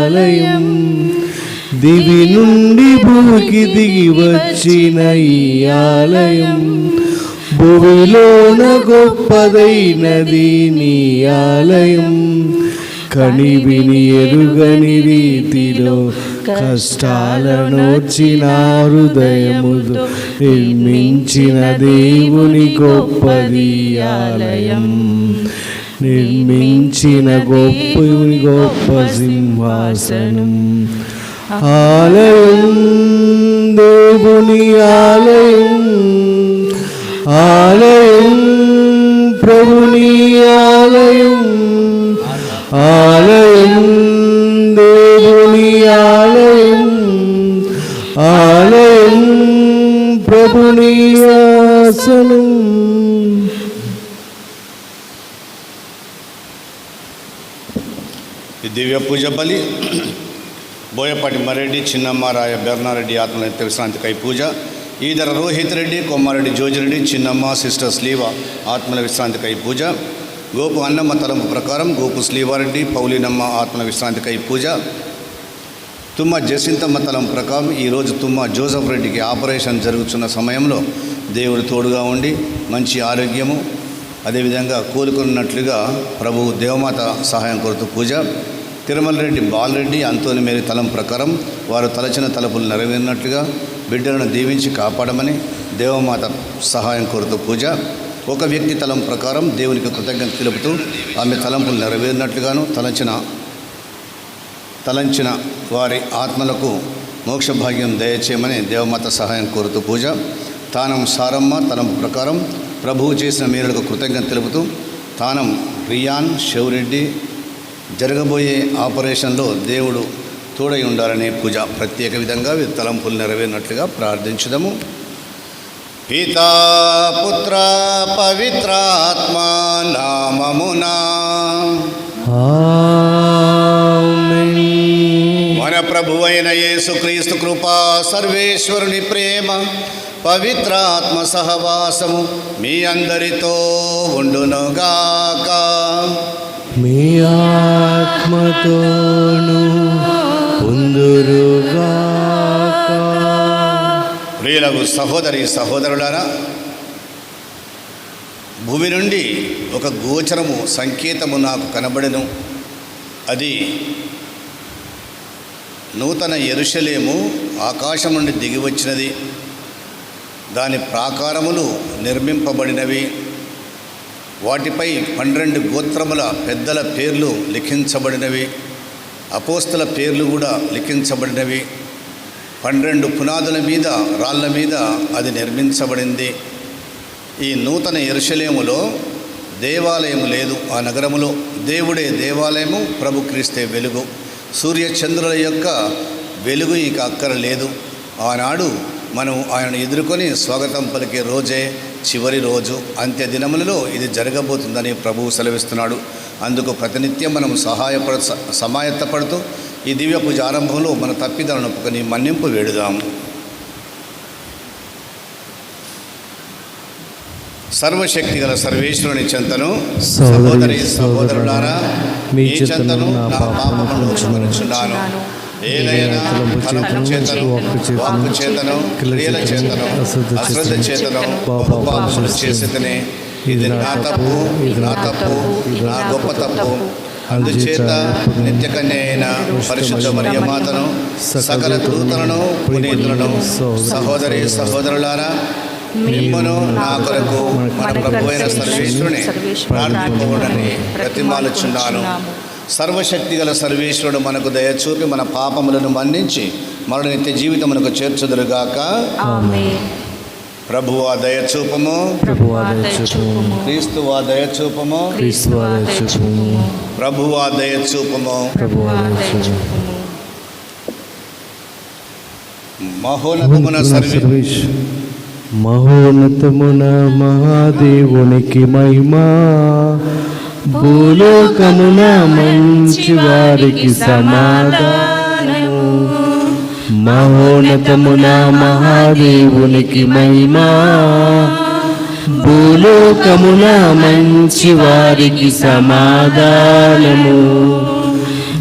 ఆలయం, దివి నుండి భూమికి దిగి వచ్చిన ఈ ఆలయం, భూమిలోన గొప్పదైనది నీ ఆలయం. కనివిని ఎరుగని రీతిలో కష్టాలనోర్చిన హృదయముతో నిర్మించిన దేవుని గొప్పది ఆలయం, నిర్మించిన గొప్ప సింహాసనం. ఆలయం దేవుని ఆలయం, ఆలయం ప్రభుని ఆలయం, ఆలయం దేవుని ఆలయం, ఆలయం ప్రభుని ఆసనం. ఈ దివ్య పూజ బలి బోయపాటి మరెడ్డి, చిన్నమ్మారాయ బెర్నారెడ్డి ఆత్మల విశ్రాంతికై పూజ, ఈదర రోహిత్ రెడ్డి, కొమ్మారెడ్డి జోజిరెడ్డి, చిన్నమ్మ సిస్టర్ స్లీవ ఆత్మల విశ్రాంతికై పూజ, గోపు అన్నమ్మ తలంపు ప్రకారం గోపు స్లీవారెడ్డి, పౌలినమ్మ ఆత్మల విశ్రాంతికై పూజ, తుమ్మ జసింతమ్మ తలం ప్రకారం ఈరోజు తుమ్మ జోసఫ్ రెడ్డికి ఆపరేషన్ జరుగుతున్న సమయంలో దేవుడు తోడుగా ఉండి మంచి ఆరోగ్యము, అదేవిధంగా కోలుకున్నట్లుగా ప్రభువు దేవమాత సహాయం కోరుతూ పూజ, తిరుమల రెడ్డి బాలరెడ్డి, అంతోని మేరీ తలం ప్రకారం వారు తలచిన తలపులు నెరవేరినట్లుగా బిడ్డలను దీవించి కాపాడమని దేవమాత సహాయం కోరుతూ పూజ, ఒక వ్యక్తి తలం ప్రకారం దేవునికి కృతజ్ఞత తెలుపుతూ ఆమె తలంపులు నెరవేరినట్లుగాను తలంచిన వారి ఆత్మలకు మోక్ష భాగ్యం దయచేయమని దేవమాత సహాయం కోరుతూ పూజ, తానం సారమ్మ తలంపు ప్రకారం ప్రభువు చేసిన మేలులకు కృతజ్ఞత తెలుపుతూ తానం రియాన్ శివరెడ్డి జరగబోయే ఆపరేషన్లో దేవుడు తోడై ఉండాలనే పూజ. ప్రత్యేక విధంగా తలంపులు నెరవేరినట్లుగా ప్రార్థించుదాము. పితా పుత్ర పవిత్రాత్మ నామమునా మన ప్రభువైన యేసుక్రీస్తు కృపా, సర్వేశ్వరుని ప్రేమ, పవిత్రాత్మ సహవాసము మీ అందరితో ఉండునుగాక. మీ ఆత్మతోను ఉందురుగాక. ప్రియులకు సహోదరి సహోదరులారా, భూమి నుండి ఒక గోచరము సంకేతము నాకు కనబడెను. అది నూతన యెరూషలేము ఆకాశం నుండి దిగి వచ్చినది. దాని ప్రాకారములు నిర్మింపబడినవి. వాటిపై 12 గోత్రముల పెద్దల పేర్లు లిఖించబడినవి. అపోస్తల పేర్లు కూడా లిఖించబడినవి. 12 పునాదుల మీద, రాళ్ళ మీద అది నిర్మించబడింది. ఈ నూతన యెరూషలేములో దేవాలయం లేదు. ఆ నగరములో దేవుడే దేవాలయము, ప్రభు క్రీస్తే వెలుగు. సూర్య చంద్రుల యొక్క వెలుగు ఇక అక్కరలేదు. ఆనాడు మనం ఆయనను ఎదుర్కొని స్వాగతం పలికే రోజే చివరి రోజు. అంత్య దినములలో ఇది జరగబోతుందని ప్రభువు సెలవిస్తున్నాడు. అందుకు ప్రతినిత్యం మనం సమాయత్తపడుతూ ఈ దివ్య పూజ ఆరంభంలో మన తప్పిదాలను ఒప్పుకొని మన్నింపు వేడుదాం. సర్వశక్తి గల సర్వేశ్వరుని చెంతను, సహోదరి సహోదరులారా, మీ చెంతను నా పాపములను క్షమించుచున్నాను. ఏలైనా తలంపు చేతను, వాక్కు చేతను, క్రియల చేతను, అశ్రద్ధ చేతను పాపములు చేసేతనే. ఇది నా తప్పు, నా గొప్ప తప్పు. అందుచేత నిత్యకన్య అయిన పరిశుద్ధ మరియమాతను, సకల దూతలను, పునీతులను, సహోదరి సహోదరులారా, మిమ్మును నా కొరకు మన ప్రభువైన సర్వేశ్వరుని ప్రార్థింపబడని ప్రతిమాలుచున్నాను. సర్వశక్తి గల సర్వేశ్వరుడు మనకు దయచూపి మన పాపములను మన్నించి మరణ నిత్య జీవితమునకు చేర్చుదురుగాక. ప్రభువా దయచూపము, క్రీస్తువా దయచూపము, ప్రభువా దయచూపము. మహోన్నతమున మహాదేవునికి మహిమా, భూలోకమున మంచి వారికి సమాధానము. మహోన్నతమున మహాదేవునికి మహిమా, భూలోకమున మంచి వారికి సమాధానము.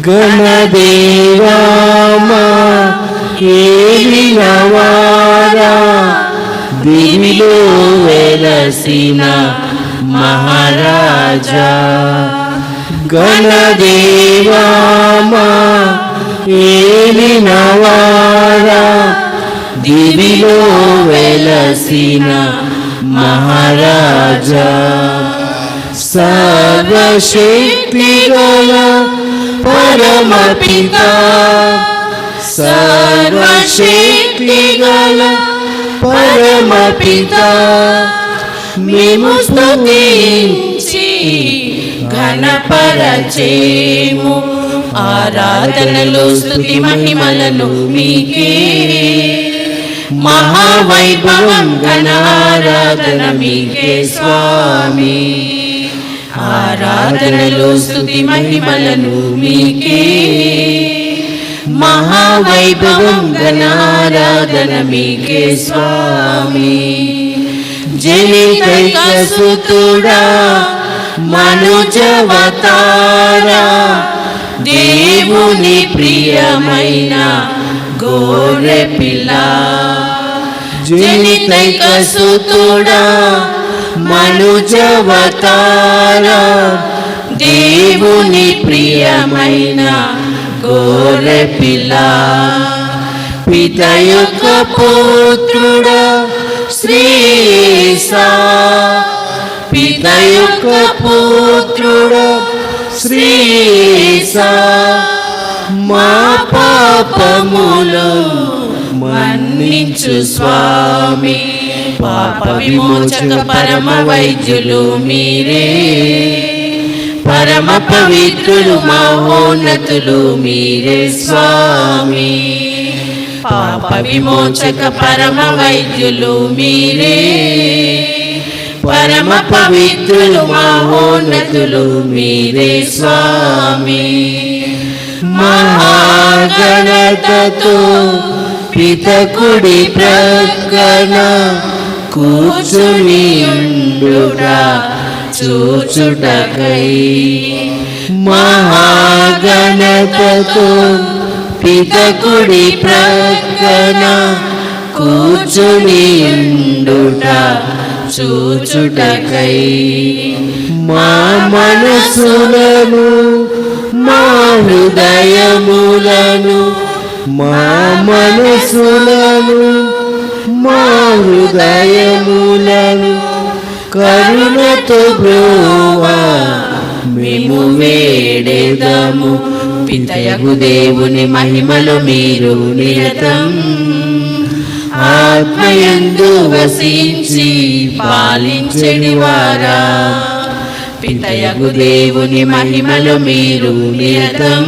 గణదేవామా ఏలినవారా దివిలో వెలసిన మహారాజా. గణదేవామా ఏలినవారా దివిలో వెలసిన మహారాజా. సర్వశక్తి గల పరమపిత, సర్వశక్తి గల పరమపిత, మేము స్తుతించి ఘనపరచేము. ఆరాధనలు స్తుతి మహిమలను మీకే. మహావైభవం ఘన ఆరాధన మీకే స్వామి. ఆరాధనలు స్తుతి మహిమలను మీకే. మహావైభవం ఘన ఆరాధన మీకే స్వామి. జనితైక సుతుడా మనుజవతారా, దేవుని ప్రియమైన గోరె పిల్ల. జనితైక సుతుడా మనుజవతారా, దేవుని ప్రియమైన గోరె పిల్ల. పిత యొక్క పుత్రుడా శ్రీసా, పిత యొక్క పుత్రుడా శ్రీసా, మా పాపములు మన్నించు స్వామి. పాప విమోచక పరమ వైద్యులు మీరే. పరమ పవిత్రులు మహోన్నతులు మీరే స్వామి. పాప విమోచక పరమ వైద్యులు మీరే. పరమ పవిత్రులు మహోన్నతులు మీరే స్వామి. మహాగణతతో పితకుడి ప్రక్కన కూర్చుని ఉండుట చూచుటకై. మహాగణతతో పితకుడి ప్రక్కన కూర్చుని ఉండుట చూచుటకై. మా మనసులను మా హృదయములను, మా మనసులను మా హృదయములను కరుణతో బ్రోవా మేము వేడెదము. పితయగు దేవుని మహిమలో మీరు నిరతం ఆత్మయందు వసించి పాలించెడివారా. పితయగు దేవుని మహిమలో మీరు నిరతం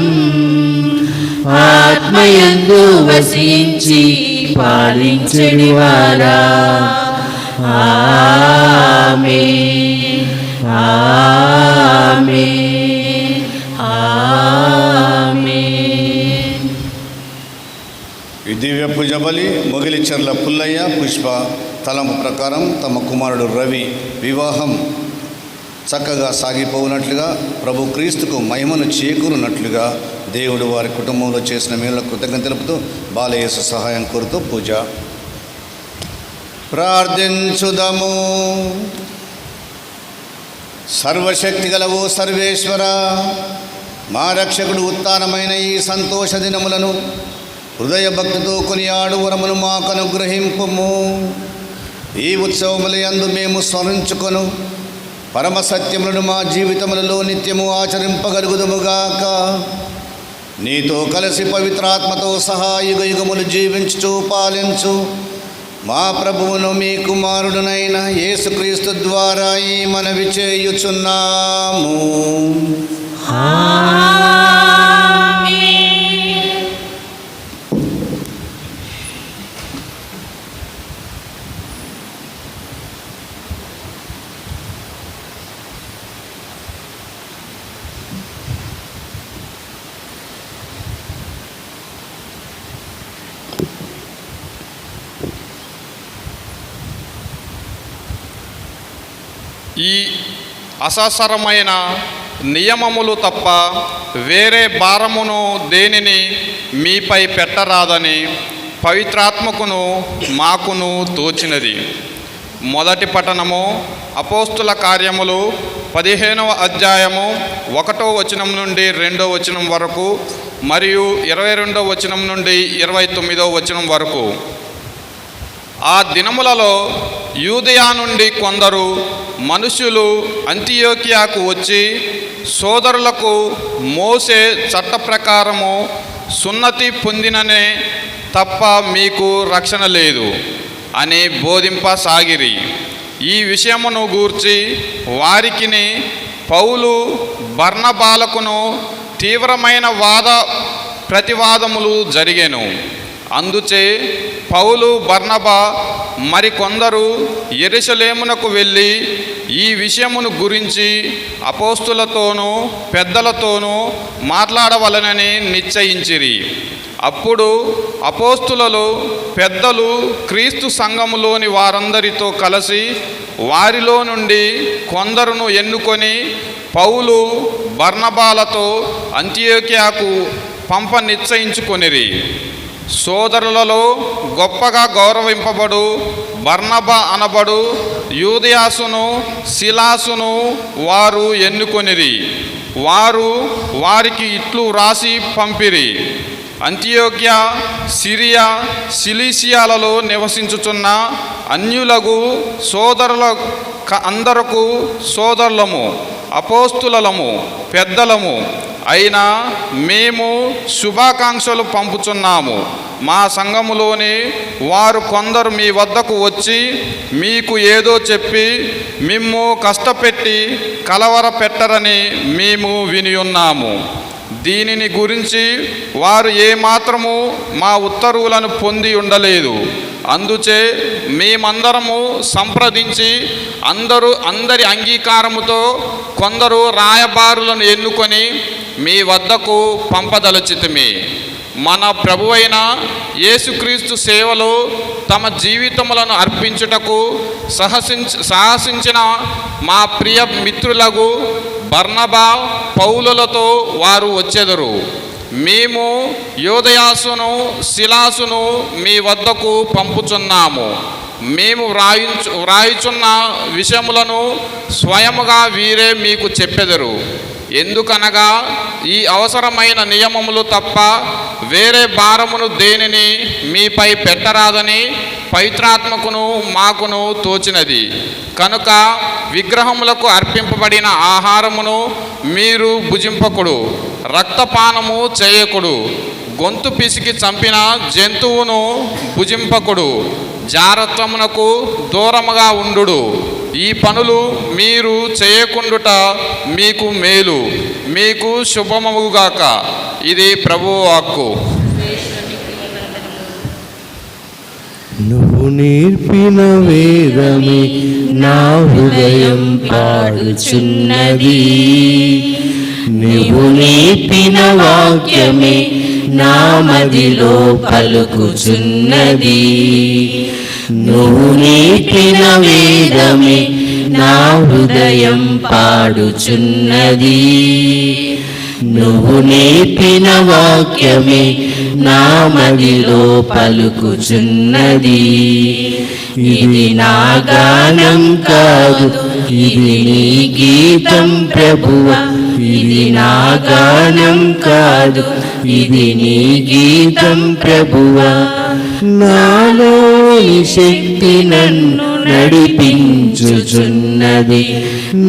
ఆత్మయందు వసించి పాలించెడివారా. ఆమేన్, ఆమేన్, ఆమేన్. ఈ దివ్య పూజ బలి మొగిలిచెర్ల పుల్లయ్య పుష్ప తలంపు ప్రకారం తమ కుమారుడు రవి వివాహం చక్కగా సాగిపోవునట్లుగా, ప్రభు క్రీస్తుకు మహిమను చేకూరునట్లుగా దేవుడు వారి కుటుంబంలో చేసిన మేలుల కృతజ్ఞత తెలుపుతూ బాలయేసు సహాయం కోరుతూ పూజ ప్రార్థించుదము. సర్వశక్తి గలవో సర్వేశ్వర, మా రక్షకుడు ఉత్థానమైన ఈ సంతోష దినములను హృదయ భక్తితో కొనియాడు వరమును మాకు అనుగ్రహింపుము. ఈ ఉత్సవములందు మేము స్మరించుకొను పరమ సత్యములను మా జీవితములలో నిత్యము ఆచరింపగలుగుదుముగాక. నీతో కలిసి పవిత్రాత్మతో సహా యుగ యుగములు జీవించుచు పాలించు మా ప్రభువును మీ కుమారుడునైన యేసుక్రీస్తు ద్వారా ఈ మనవి చేయుచున్నాము. ఈ అసాసరమైన నియమములు తప్ప వేరే భారమును దేనిని మీపై పెట్టరాదని పవిత్రాత్మకును మాకును తోచినది. మొదటి పఠనము అపోస్తుల కార్యములు 15వ అధ్యాయము 1వ వచనం నుండి 2వ వచనం వరకు మరియు 22వ వచనం నుండి 29వ వచనం వరకు. ఆ దినములలో యూదయా నుండి కొందరు మనుషులు అంతియోకియాకు వచ్చి, సోదరులకు మోసే చట్ట ప్రకారము సున్నతి పొందిననే తప్ప మీకు రక్షణ లేదు అని బోధింపసాగిరి. ఈ విషయమును గూర్చి వారికిని పౌలు బర్నబాలకును తీవ్రమైన ప్రతివాదములు జరిగెను. అందుచే పౌలు బర్నబా మరికొందరు యెరూషలేమునకు వెళ్ళి ఈ విషయమును గురించి అపోస్తులతోనూ పెద్దలతోనూ మాట్లాడవలనని నిశ్చయించిరి. అప్పుడు అపోస్తులు పెద్దలు క్రీస్తు సంఘములోని వారందరితో కలిసి వారిలో నుండి కొందరును ఎన్నుకొని పౌలు బర్నబాలతో అంతియోకియాకు పంప నిశ్చయించుకొనిరి. సోదరులలో గొప్పగా గౌరవింపబడు బర్నబా అనబడు యూదయాసును సిలాసును వారు ఎన్నుకొనిరి. వారు వారికి ఇట్లు వ్రాసి పంపిరి: అంతియోక్య, సిరియా, సిలీసియాలలో నివసించుచున్న అన్యులకు సోదరుల అందరకు సోదరులము, అపోస్తులము, పెద్దలము అయినా మేము శుభాకాంక్షలు పంపుచున్నాము. మా సంఘములోని వారు కొందరు మీ వద్దకు వచ్చి మీకు ఏదో చెప్పి మిమ్ము కష్టపెట్టి కలవర పెట్టరని మేము వినియున్నాము. దీనిని గురించి వారు ఏమాత్రము మా ఉత్తర్వులను పొంది ఉండలేదు. అందుచే మేమందరము సంప్రదించి అందరి అంగీకారముతో కొందరు రాయబారులను ఎన్నుకొని మీ వద్దకు పంపదలచితిమి. మన ప్రభువైన యేసుక్రీస్తు సేవలో తమ జీవితములను అర్పించుటకు సాహసించిన మా ప్రియ మిత్రులకు బర్నబా, పౌలులతో వారు వచ్చెదరు. మేము యూదయాసును సిలాసును మీ వద్దకు పంపుచున్నాము. మేము వ్రాయుచున్న విషయములను స్వయముగా వీరే మీకు చెప్పెదరు. ఎందుకనగా ఈ అవసరమైన నియమములు తప్ప వేరే భారమును దేనిని మీపై పెట్టరాదని పవిత్రాత్మకును మాకును తోచినది. కనుక విగ్రహములకు అర్పింపబడిన ఆహారమును మీరు భుజింపకుడు, రక్తపానము చేయకుడు, గొంతు పిసికి చంపిన జంతువును భుజింపకుడు, జారత్వమునకు దూరముగా ఉండుడు. ఈ పనులు మీరు చేయకుండుట మీకు మేలు, మీకు శుభమగుగాక. ఇది ప్రభువు వాక్కు. నువ్వు నేర్పిన వేదమే నా హృదయం పాడుచున్నది. నువ్వు నేర్పిన వాక్యమే నా మదిలో పలుకుచున్నది. నువ్వు నేర్పిన వేదమే నా హృదయం పాడుచున్నది. నువ్వు నేర్పిన వాక్యమే నా మదిలో పలుకుచున్నది. ఇది నా గానం కాదు, ఇది నీ గీతం ప్రభువా. ఇది నా గానం కాదు, ఇది నీ గీతం ప్రభువా. నాలోని శక్తి నన్ను నడిపించుచున్నది.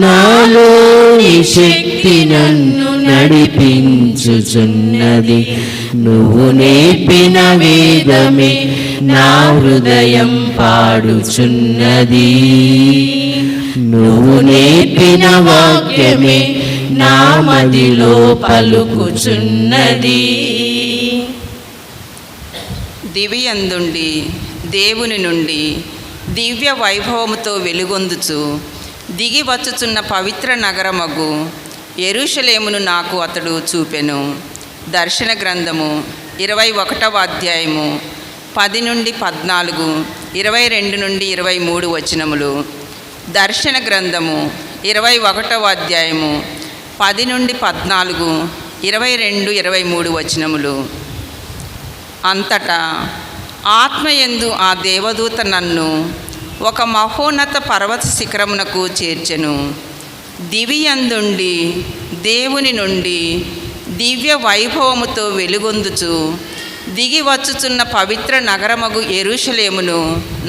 నాలోని శక్తి నన్ను నడిపించుచున్నది. నువ్వు నేర్పిన వేదమే నా హృదయం పాడుచున్నది. నువ్వు నేర్పిన వాక్యమే నా మదిలో పలుకుచున్నది. దివియందుండి దేవుని నుండి దివ్య వైభవముతో వెలుగొందుచు దిగి వచ్చుచున్న పవిత్ర నగరమగు యెరూషలేమును నాకు అతడు చూపెను. దర్శన గ్రంథము 21వ అధ్యాయము 10 నుండి 14, 22 నుండి 23 వచనములు. దర్శన గ్రంథము 21వ అధ్యాయము 10 నుండి 14, 22, 23 వచనములు. అంతటా ఆత్మయందు ఆ దేవదూత నన్ను ఒక మహోన్నత పర్వత శిఖరమునకు చేర్చెను. దివియందుండి దేవుని నుండి దివ్య వైభవముతో వెలుగొందుచు దిగి వచ్చుచున్న పవిత్ర నగరమగు యెరూషలేమును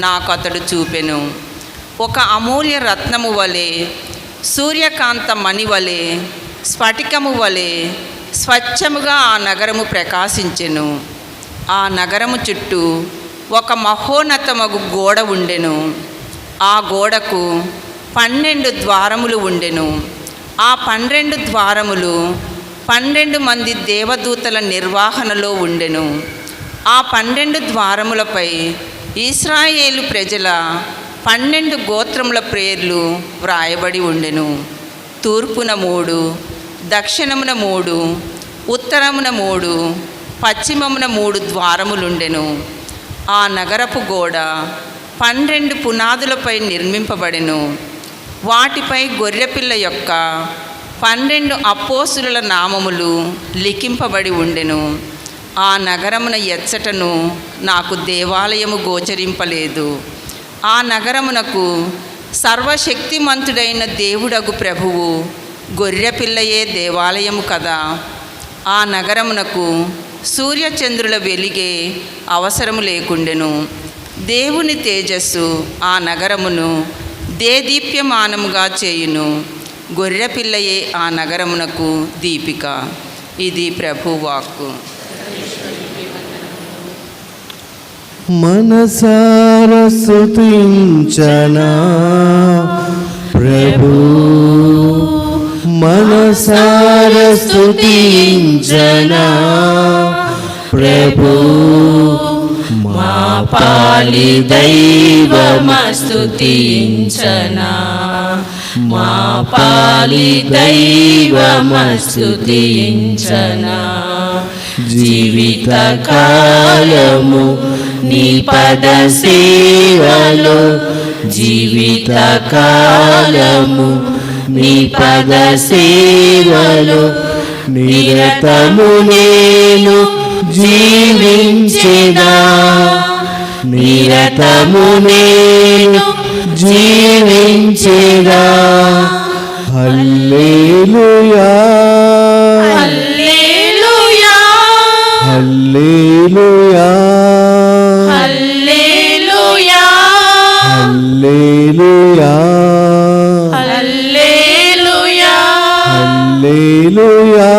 నాకు అతడు చూపెను. ఒక అమూల్య రత్నము వలె, సూర్యకాంత మణి వలె, స్ఫటికము వలె స్వచ్ఛముగా ఆ నగరము ప్రకాశించెను. ఆ నగరము చుట్టూ ఒక మహోన్నతమగు గోడ ఉండెను. ఆ గోడకు 12 ద్వారములు ఉండెను. ఆ 12 ద్వారములు 12 మంది దేవదూతల నిర్వహణలో ఉండెను. ఆ 12 ద్వారములపై ఇశ్రాయేలు ప్రజల 12 గోత్రముల పేర్లు వ్రాయబడి ఉండెను. తూర్పున 3, దక్షిణమున 3, ఉత్తరమున 3, పశ్చిమమున 3 ద్వారములుండెను. ఆ నగరపు గోడ 12 పునాదులపై నిర్మింపబడెను. వాటిపై గొర్రెపిల్ల యొక్క 12 అపోస్తుల నామములు లిఖింపబడి ఉండెను. ఆ నగరమున ఎచ్చటను నాకు దేవాలయము గోచరింపలేదు. ఆ నగరమునకు సర్వశక్తిమంతుడైన దేవుడగు ప్రభువు గొర్రెపిల్లయే దేవాలయము కదా. ఆ నగరమునకు సూర్యచంద్రుల వెలిగే అవసరము లేకుండెను. దేవుని తేజస్సు ఆ నగరమును దేదీప్యమానముగా చేయును. గొర్రెపిల్లయే ఆ నగరమునకు దీపిక. ఇది ప్రభువాక్కు. మనసార స్తుతించనా ప్రభు, మనసార స్తుతించనా ప్రభు, మా పాలి దైవమస్తుతించనా, మా పాలి దైవమస్తుతించనా. జీవిత కాలము నీ పద సేవలో, జీవిత కాలము నీ పద సేవలో నిరతము నేను జీవించెదా, నిరతము నేను జీవించెదా. హల్లెలూయా హల్లెలూయా హల్లెలూయా హల్లెలూయా హల్లెలూయా హల్లెలూయా హల్లెలూయా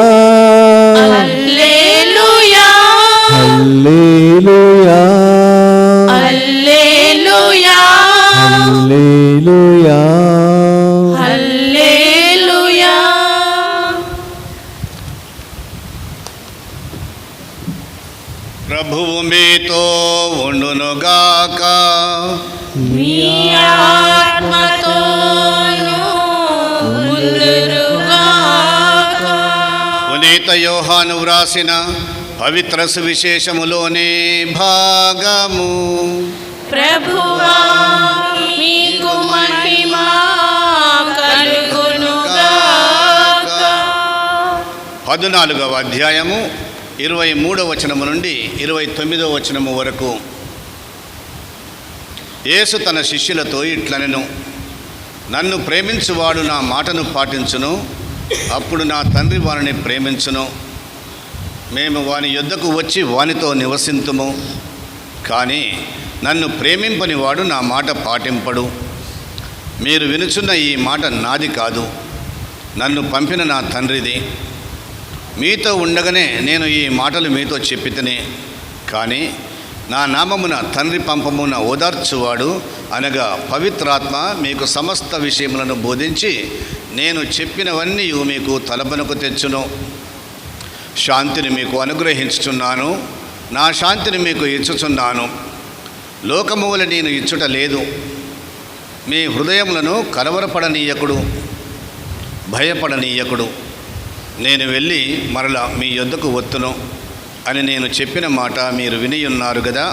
హల్లెలూయా హల్లెలూయా హల్లెలూయా హల్లెలూయా. హల్లెలూయా. ప్రభువు మీతో ఉండునుగాక. మీ ఆత్మతోను ఉండునుగాక. పునీత యోహాను వ్రాసిన పవిత్ర సువిశేషములోని భాగము. ప్రభువా మీకు మహిమ కలుగునుగాక. 14వ అధ్యాయము 23వ వచనము నుండి 29వ వచనము వరకు. యేసు తన శిష్యులతో ఇట్లనెను, నన్ను ప్రేమించువాడు నా మాటను పాటించును, అప్పుడు నా తండ్రి వారిని ప్రేమించును. మేము వాని యొద్దకు వచ్చి వానితో నివసింతుము. కానీ నన్ను ప్రేమింపని వాడు నా మాట పాటింపడు. మీరు వినుచున్న ఈ మాట నాది కాదు, నన్ను పంపిన నా తండ్రిది. మీతో ఉండగానే నేను ఈ మాటలు మీతో చెప్పితిని. కానీ నా నామమున తండ్రి పంపమున ఓదార్చువాడు అనగా పవిత్రాత్మ మీకు సమస్త విషయములను బోధించి నేను చెప్పినవన్నీ మీకు తలపనకు తెచ్చును. శాంతిని మీకు అనుగ్రహించుచున్నాను, నా శాంతిని మీకు ఇచ్చుచున్నాను. లోకము వలె నేను ఇచ్చుట లేదు. మీ హృదయములను కలవరపడనీయకుడు, భయపడనీయకుడు. నేను వెళ్ళి మరలా మీ యొద్దకు వత్తును అని నేను చెప్పిన మాట మీరు వినియున్నారు కదా.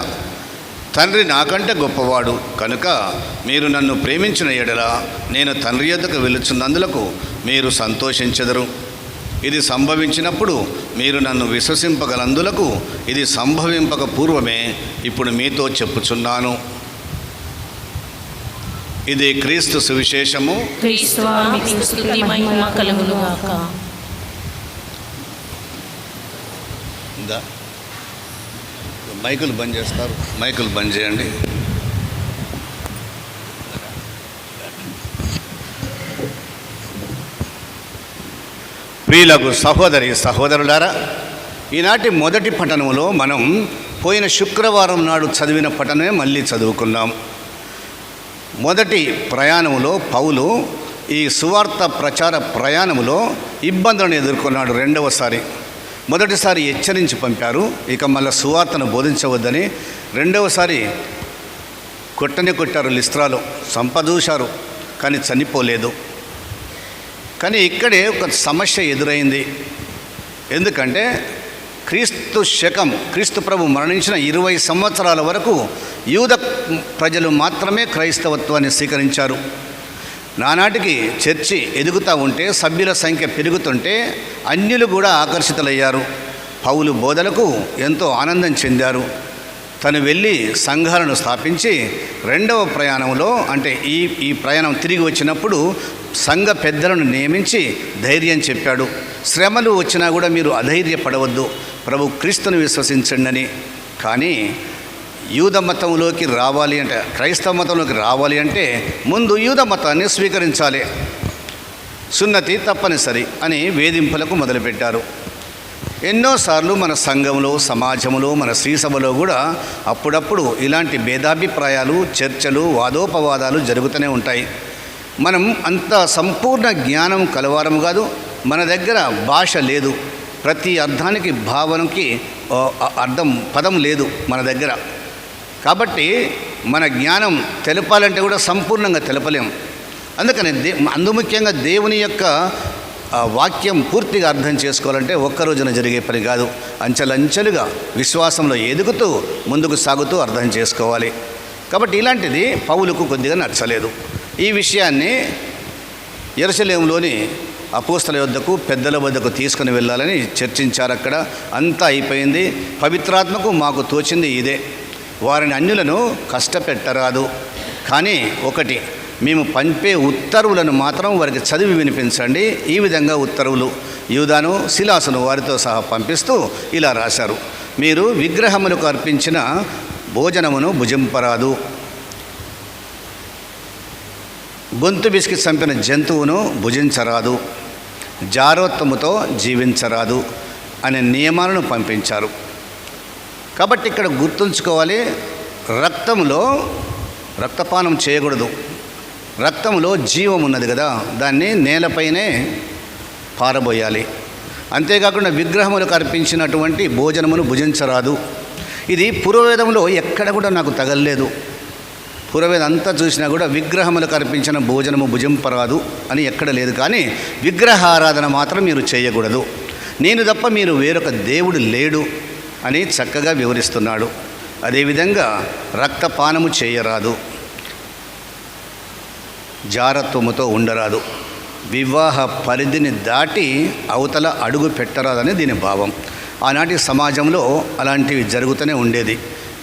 తండ్రి నాకంటే గొప్పవాడు కనుక మీరు నన్ను ప్రేమించిన ఎడల నేను తండ్రి యొద్దకు వెలుచున్నందులకు మీరు సంతోషించెదరు. ఇది సంభవించినప్పుడు మీరు నన్ను విశ్వసింపగలందులకు ఇది సంభవింపక పూర్వమే ఇప్పుడు మీతో చెప్పుచున్నాను. ఇది క్రీస్తు సువిశేషము. క్రీస్తువా మీకు స్తుతి మహిమ కలుగును గాక. మైకులు బంద్ చేస్తారు, మైకులు బంద్ చేయండి. ప్రియులకు సహోదరులారా, ఈనాటి మొదటి పఠనములో మనం పోయిన శుక్రవారం నాడు చదివిన పఠనమే మళ్ళీ చదువుకున్నాం. మొదటి ప్రయాణములో పౌలు ఈ సువార్త ప్రచార ప్రయాణములో ఇబ్బందులను ఎదుర్కొన్నాడు. రెండవసారి, మొదటిసారి హెచ్చరించి పంపారు, ఇక మళ్ళీ సువార్తను బోధించవద్దని. రెండవసారి కొట్టారు, లిస్త్రాలో సంపదూశారు, కానీ చనిపోలేదు. కానీ ఇక్కడే ఒక సమస్య ఎదురైంది. ఎందుకంటే క్రీస్తు ప్రభు మరణించిన 20 సంవత్సరాల వరకు యూద ప్రజలు మాత్రమే క్రైస్తవత్వాన్ని స్వీకరించారు. నానాటికి చర్చి ఎదుగుతూ ఉంటే, సభ్యుల సంఖ్య పెరుగుతుంటే అన్యులు కూడా ఆకర్షితులయ్యారు. పౌలు బోధలకు ఎంతో ఆనందం చెందారు. తను వెళ్ళి సంఘాలను స్థాపించి రెండవ ప్రయాణంలో, అంటే ఈ ప్రయాణం తిరిగి వచ్చినప్పుడు సంఘ పెద్దలను నియమించి ధైర్యం చెప్పాడు. శ్రమలు వచ్చినా కూడా మీరు అధైర్యపడవద్దు, ప్రభు క్రీస్తుని విశ్వసించండి అని. కానీ యూద మతంలోకి రావాలి అంటే, క్రైస్తవ మతంలోకి రావాలి అంటే ముందు యూద మతాన్ని స్వీకరించాలి, సున్నతి తప్పనిసరి అని వేధింపులకు మొదలుపెట్టారు. ఎన్నోసార్లు మన సంఘంలో, సమాజంలో, మన శ్రీసభలో కూడా అప్పుడప్పుడు ఇలాంటి భేదాభిప్రాయాలు, చర్చలు, వాదోపవాదాలు జరుగుతూనే ఉంటాయి. మనం అంత సంపూర్ణ జ్ఞానం కలవారము కాదు. మన దగ్గర భాష లేదు, ప్రతి అర్థానికి భావనకి పదం లేదు మన దగ్గర. కాబట్టి మన జ్ఞానం తెలపాలంటే కూడా సంపూర్ణంగా తెలపలేం. అందుకని అందుముఖ్యంగా దేవుని యొక్క వాక్యం పూర్తిగా అర్థం చేసుకోవాలంటే ఒక్క రోజున జరిగే పని కాదు. అంచెలంచెలుగా విశ్వాసంలో ఎదుగుతూ ముందుకు సాగుతూ అర్థం చేసుకోవాలి. కాబట్టి ఇలాంటిది పౌలుకు కొద్దిగా నచ్చలేదు. ఈ విషయాన్ని యెరూషలేములోని అపోస్తల వద్దకు, పెద్దల వద్దకు తీసుకుని వెళ్ళాలని చర్చించారు. అక్కడ అంతా అయిపోయింది. పవిత్రాత్మకు మాకు తోచింది ఇదే, వారిని అన్యులను కష్టపెట్టరాదు. కానీ ఒకటి, మేము పంపే ఉత్తర్వులను మాత్రం వారికి చదివి వినిపించండి. ఈ విధంగా ఉత్తర్వులు యూదాను, సిలాసును వారితో సహా పంపిస్తూ ఇలా రాశారు: మీరు విగ్రహములకు అర్పించిన భోజనమును భుజింపరాదు, గొంతు బిసికి చంపిన జంతువును భుజించరాదు, జారోత్తముతో జీవించరాదు అనే నియమాలను పంపించారు. కాబట్టి ఇక్కడ గుర్తుంచుకోవాలి, రక్తపానం చేయకూడదు. రక్తంలో జీవం ఉన్నది కదా, దాన్ని నేలపైనే పారబోయాలి. అంతేకాకుండా విగ్రహములకు అర్పించినటువంటి భోజనమును భుజించరాదు. ఇది పూర్వవేదంలో ఎక్కడ కూడా నాకు తగలలేదు. పూర్వవేదం అంతా చూసినా కూడా విగ్రహములకు అర్పించిన భోజనము భుజింపరాదు అని ఎక్కడ లేదు. కానీ విగ్రహారాధన మాత్రం మీరు చేయకూడదు, నేను తప్ప మీరు వేరొక దేవుడు లేడు అని చక్కగా వివరిస్తున్నాడు. అదేవిధంగా రక్తపానము చేయరాదు, జారత్వముతో ఉండరాదు, వివాహ పరిధిని దాటి అవతల అడుగు పెట్టరాదని దీని భావం. ఆనాటి సమాజంలో అలాంటివి జరుగుతూనే ఉండేది.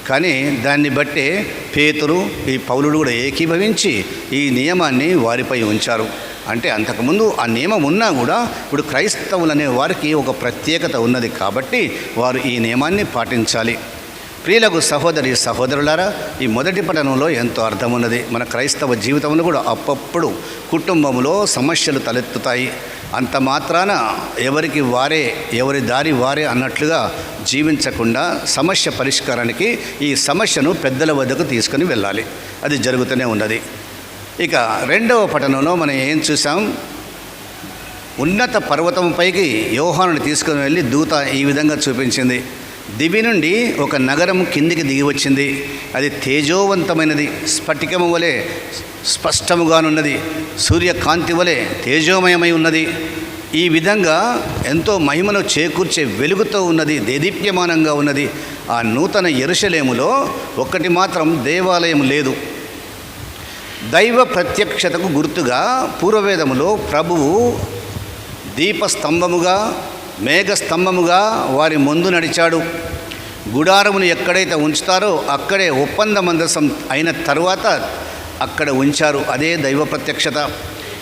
కానీ దాన్ని బట్టే పేతురు, ఈ పౌలుడు కూడా ఏకీభవించి ఈ నియమాన్ని వారిపై ఉంచారు. అంటే అంతకుముందు ఆ నియమం ఉన్నా కూడా ఇప్పుడు క్రైస్తవులనే వారికి ఒక ప్రత్యేకత ఉన్నది కాబట్టి వారు ఈ నియమాన్ని పాటించాలి. ప్రియులకు సహోదరులారా, ఈ మొదటి పఠనంలో ఎంతో అర్థం ఉన్నది. మన క్రైస్తవ జీవితంలో కూడా అప్పుడప్పుడు కుటుంబంలో సమస్యలు తలెత్తుతాయి. అంత మాత్రాన ఎవరి దారి వారే అన్నట్లుగా జీవించకుండా సమస్య పరిష్కారానికి ఈ సమస్యను పెద్దల వద్దకు తీసుకుని వెళ్ళాలి. అది జరుగుతూనే ఉన్నది. ఇక రెండవ పఠనంలో మనం ఏం చూసాం? ఉన్నత పర్వతంపైకి యోహానుని తీసుకుని వెళ్ళి దూత ఈ విధంగా చూపించింది. దివి నుండి ఒక నగరం కిందికి దిగి వచ్చింది. అది తేజోవంతమైనది, స్ఫటికము వలె స్పష్టముగానున్నది, సూర్యకాంతి వలె తేజోమయమై ఉన్నది. ఈ విధంగా ఎంతో మహిమను చేకూర్చే వెలుగుతో ఉన్నది, దేదీప్యమానంగా ఉన్నది. ఆ నూతన యెరూషలేములో ఒక్కటి మాత్రం దేవాలయం లేదు. దైవ ప్రత్యక్షతకు గుర్తుగా పూర్వవేదములో ప్రభువు దీపస్తంభముగా మేఘస్తంభముగా వారి ముందు నడిచాడు. గుడారమును ఎక్కడైతే ఉంచుతారో అక్కడే ఒప్పంద మందసం అయిన తరువాత అక్కడ ఉంచారు. అదే దైవ ప్రత్యక్షత.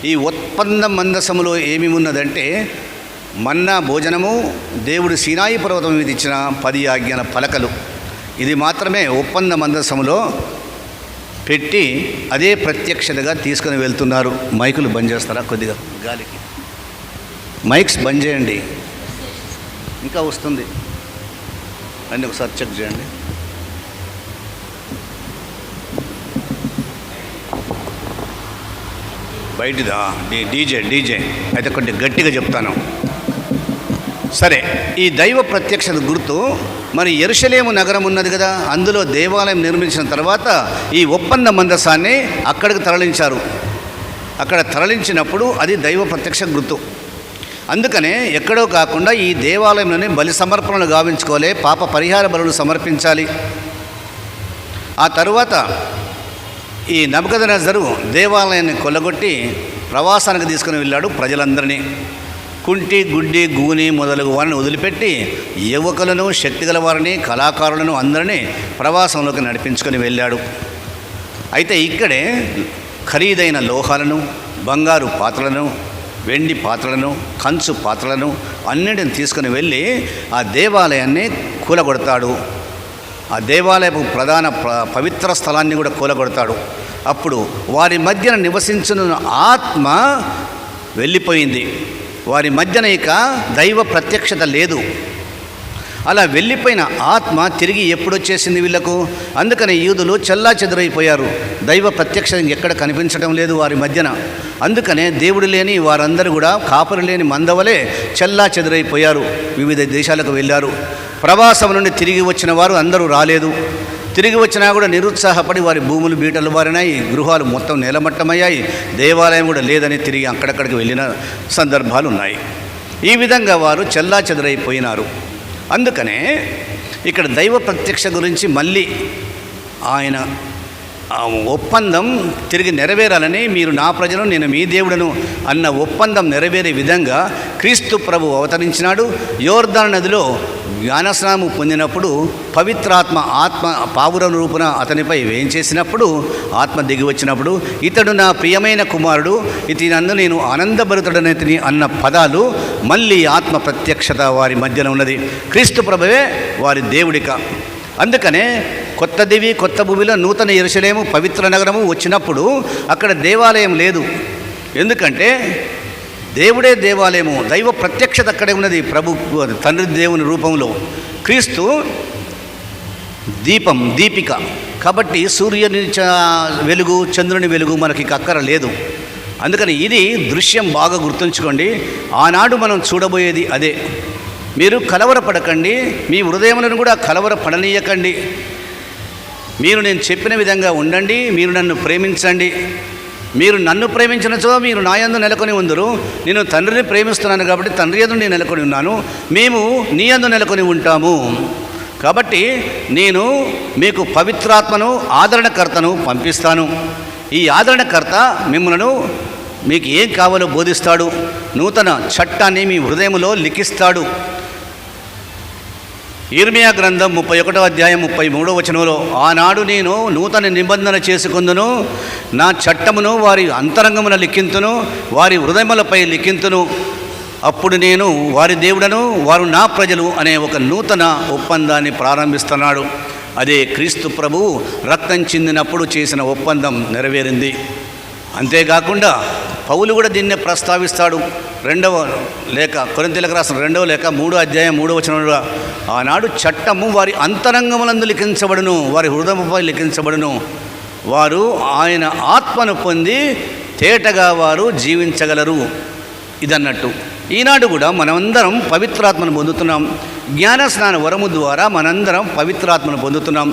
ఈ ఒప్పంద మందసములో ఏమి ఉన్నదంటే మన్నా భోజనము, దేవుడు సీనాయి పర్వతం మీద ఇచ్చిన 10 ఆజ్ఞల పలకలు. ఇది మాత్రమే ఒప్పంద మందసములో పెట్టి అదే ప్రత్యక్షతగా తీసుకుని వెళ్తున్నారు. మైకులు బంద్ చేస్తారా? కొద్దిగా గాలికి మైక్స్ బంద్ చేయండి, ఇంకా వస్తుంది. అన్నీ ఒకసారి చెక్ చేయండి. బయటిదా డీజే అయితే కొంచెం గట్టిగా చెప్తాను. సరే, ఈ దైవ ప్రత్యక్షత గుర్తు మరి యెరూషలేము నగరం ఉన్నది కదా, అందులో దేవాలయం నిర్మించిన తర్వాత ఈ ఒప్పంద మందసాన్ని అక్కడికి తరలించారు. అక్కడ తరలించినప్పుడు అది దైవ ప్రత్యక్ష గుర్తు. అందుకనే ఎక్కడో కాకుండా ఈ దేవాలయంలోనే బలి సమర్పణలు గావించుకోవాలి, పాప పరిహార బలులు సమర్పించాలి. ఆ తరువాత ఈ నెబుకద్నెజరు దేవాలయాన్ని కొల్లగొట్టి ప్రవాసానికి తీసుకుని వెళ్ళాడు ప్రజలందరినీ. కుంటి, గుడ్డి, గూని మొదలగు వారిని వదిలిపెట్టి యువకులను, శక్తిగల వారిని, కళాకారులను అందరినీ ప్రవాసంలోకి నడిపించుకొని వెళ్ళాడు. అయితే ఇక్కడే ఖరీదైన లోహాలను, బంగారు పాత్రలను, వెండి పాత్రలను, కంచు పాత్రలను అన్నిటిని తీసుకుని వెళ్ళి ఆ దేవాలయాన్ని కూలగొడతాడు. ఆ దేవాలయపు ప్రధాన పవిత్ర స్థలాన్ని కూడా కూలగొడతాడు. అప్పుడు వారి మధ్యన నివసించిన ఆత్మ వెళ్ళిపోయింది. వారి మధ్యన ఇక దైవ ప్రత్యక్షత లేదు. అలా వెళ్ళిపోయిన ఆత్మ తిరిగి ఎప్పుడొచ్చేసింది వీళ్లకు? అందుకని యూదులు చెల్లాచెదురైపోయారు. దైవ ప్రత్యక్షత ఎక్కడ కనిపించడం లేదు వారి మధ్యన. అందుకనే దేవుడు లేని వారందరూ కూడా కాపరి లేని మందవలే చెల్లాచెదురైపోయారు, వివిధ దేశాలకు వెళ్ళారు. ప్రవాసం నుండి తిరిగి వచ్చిన వారు అందరూ రాలేదు. తిరిగి వచ్చినా కూడా నిరుత్సాహపడి వారి భూములు బీటలు మారినాయి, గృహాలు మొత్తం నేలమట్టమయ్యాయి, దేవాలయం కూడా లేదని తిరిగి అక్కడక్కడికి వెళ్ళిన సందర్భాలు ఉన్నాయి. ఈ విధంగా వారు చెల్లాచెదురైపోయినారు. అందుకనే ఇక్కడ దైవ ప్రత్యక్ష గురించి మళ్ళీ ఆయన ఒప్పందం తిరిగి నెరవేరాలని, మీరు నా ప్రజలు నేను మీ దేవుడను అన్న ఒప్పందం నెరవేరే విధంగా క్రీస్తు ప్రభు అవతరించినాడు. యోర్దాను నదిలో జ్ఞానస్నానము పొందినప్పుడు పవిత్రాత్మ ఆత్మ పావుర రూపున అతనిపై వేయించేసినప్పుడు, ఆత్మ దిగి వచ్చినప్పుడు ఇతడు నా ప్రియమైన కుమారుడు, ఇతనందు నేను ఆనందభరితుడనైతిని అన్న పదాలు మళ్ళీ ఆత్మ ప్రత్యక్షత వారి మధ్యన ఉన్నది. క్రీస్తు ప్రభువే వారి దేవుడిక. అందుకనే కొత్త దివి కొత్త భూమిలో నూతన యెరూషలేము పవిత్ర నగరము వచ్చినప్పుడు అక్కడ దేవాలయం లేదు. ఎందుకంటే దేవుడే దేవాలయము, దైవ ప్రత్యక్షత అక్కడే ఉన్నది. ప్రభు తండ్రి దేవుని రూపంలో క్రీస్తు దీపం, దీపిక. కాబట్టి సూర్యుని వెలుగు, చంద్రుని వెలుగు మనకి అక్కర లేదు. అందుకని ఇది దృశ్యం బాగా గుర్తుంచుకోండి. ఆనాడు మనం చూడబోయేది అదే. మీరు కలవరపడకండి, మీ హృదయములను కూడా కలవరపడనీయకండి. మీరు నేను చెప్పిన విధంగా ఉండండి, మీరు నన్ను ప్రేమించండి. మీరు నన్ను ప్రేమించినచో మీరు నా యందు నెలకొని ఉందరు. నేను తండ్రిని ప్రేమిస్తున్నాను కాబట్టి తండ్రి యందు నేను నెలకొని ఉన్నాను, మేము నీ యందు నెలకొని ఉంటాము. కాబట్టి నేను మీకు పవిత్రాత్మను, ఆదరణకర్తను పంపిస్తాను. ఈ ఆదరణకర్త మిమ్మల్ని మీకు ఏం కావాలో బోధిస్తాడు, నూతన చట్టాన్ని మీ హృదయంలో లిఖిస్తాడు. ఇర్మియా గ్రంథం 31వ అధ్యాయం 33వ వచనంలో, ఆనాడు నేను నూతన నిబంధన చేసుకుందును, నా చట్టమును వారి అంతరంగమున లిఖింతును, వారి హృదయములపై లిఖింతును, అప్పుడు నేను వారి దేవుడను, వారు నా ప్రజలు అనే ఒక నూతన ఒప్పందాన్ని ప్రారంభిస్తున్నాడు. అదే క్రీస్తు ప్రభువు రక్తం చిందినప్పుడు చేసిన ఒప్పందం నెరవేరింది. అంతేకాకుండా పౌలు కూడా దీన్నే ప్రస్తావిస్తాడు. 2వ లేఖ కొరింథీయులకు రాసిన 2వ లేఖ 3వ అధ్యాయం 3వ వచనంలో, ఆనాడు చట్టము వారి అంతరంగములందు లిఖించబడును, వారి హృదయముపై లిఖించబడును, వారు ఆయన ఆత్మను పొంది తేటగా వారు జీవించగలరు. ఇదన్నట్టు ఈనాడు కూడా మనమందరం పవిత్రాత్మను పొందుతున్నాం. జ్ఞానస్నాన వరము ద్వారా మనందరం పవిత్రాత్మను పొందుతున్నాం.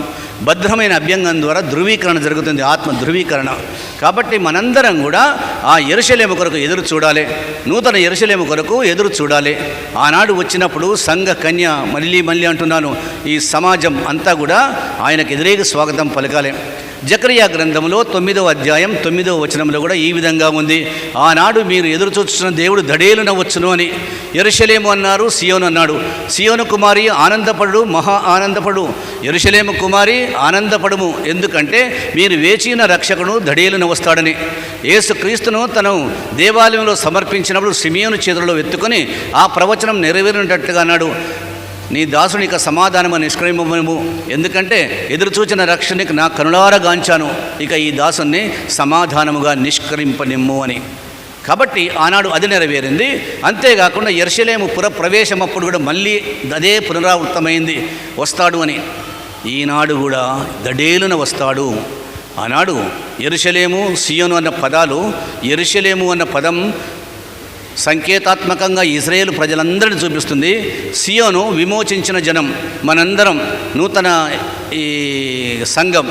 భద్రమైన అభ్యంగం ద్వారా ధృవీకరణ జరుగుతుంది, ఆత్మ ధృవీకరణ. కాబట్టి మనందరం కూడా ఆ యెరూషలేము కొరకు ఎదురు చూడాలి, నూతన యెరూషలేము కొరకు ఎదురు చూడాలి. ఆనాడు వచ్చినప్పుడు సంఘ కన్య, మళ్ళీ అంటున్నాను, ఈ సమాజం అంతా కూడా ఆయనకు ఎదురేగా స్వాగతం పలకాలి. జకరియా గ్రంథంలో 9వ అధ్యాయం 9వ వచనంలో కూడా ఈ విధంగా ఉంది. ఆనాడు మీరు ఎదురు చూస్తున్న దేవుడు దడేలున వచ్చును అని. యెరూషలేము అన్నారు, సియోను అన్నాడు. సియోను కుమారి ఆనందపడు, మహా ఆనందపడు. యెరూషలేము కుమారి ఆనందపడుము, ఎందుకంటే మీరు వేచిన రక్షకుడు దడేలున వస్తాడని. యేసుక్రీస్తును తను దేవాలయంలో సమర్పించినప్పుడు సిమియోను చేతుల్లో ఎత్తుకొని ఆ ప్రవచనం నెరవేరినట్టుగా అన్నాడు, నీ దాసునిక సమాధానము నిష్క్రమింపము, ఎందుకంటే ఎదురుచూచిన రక్షణకి నా కనులారా గాంచాను, ఇక ఈ దాసుని సమాధానముగా నిష్కరింపనిమ్ము అని. కాబట్టి ఆనాడు అది నెరవేరింది. అంతేకాకుండా యెరూషలేము పుర ప్రవేశం అప్పుడు కూడా మళ్ళీ అదే పునరావృతమైంది, వస్తాడు అని. ఈనాడు కూడా దడేలున వస్తాడు. ఆనాడు యెరూషలేము, సియోను అన్న పదాలు, యెరూషలేము అన్న పదం సంకేతాత్మకంగా ఇజ్రాయేలు ప్రజలందరినీ చూపిస్తుంది. సియోను విమోచించిన జనం, మనందరం నూతన ఈ సంఘం.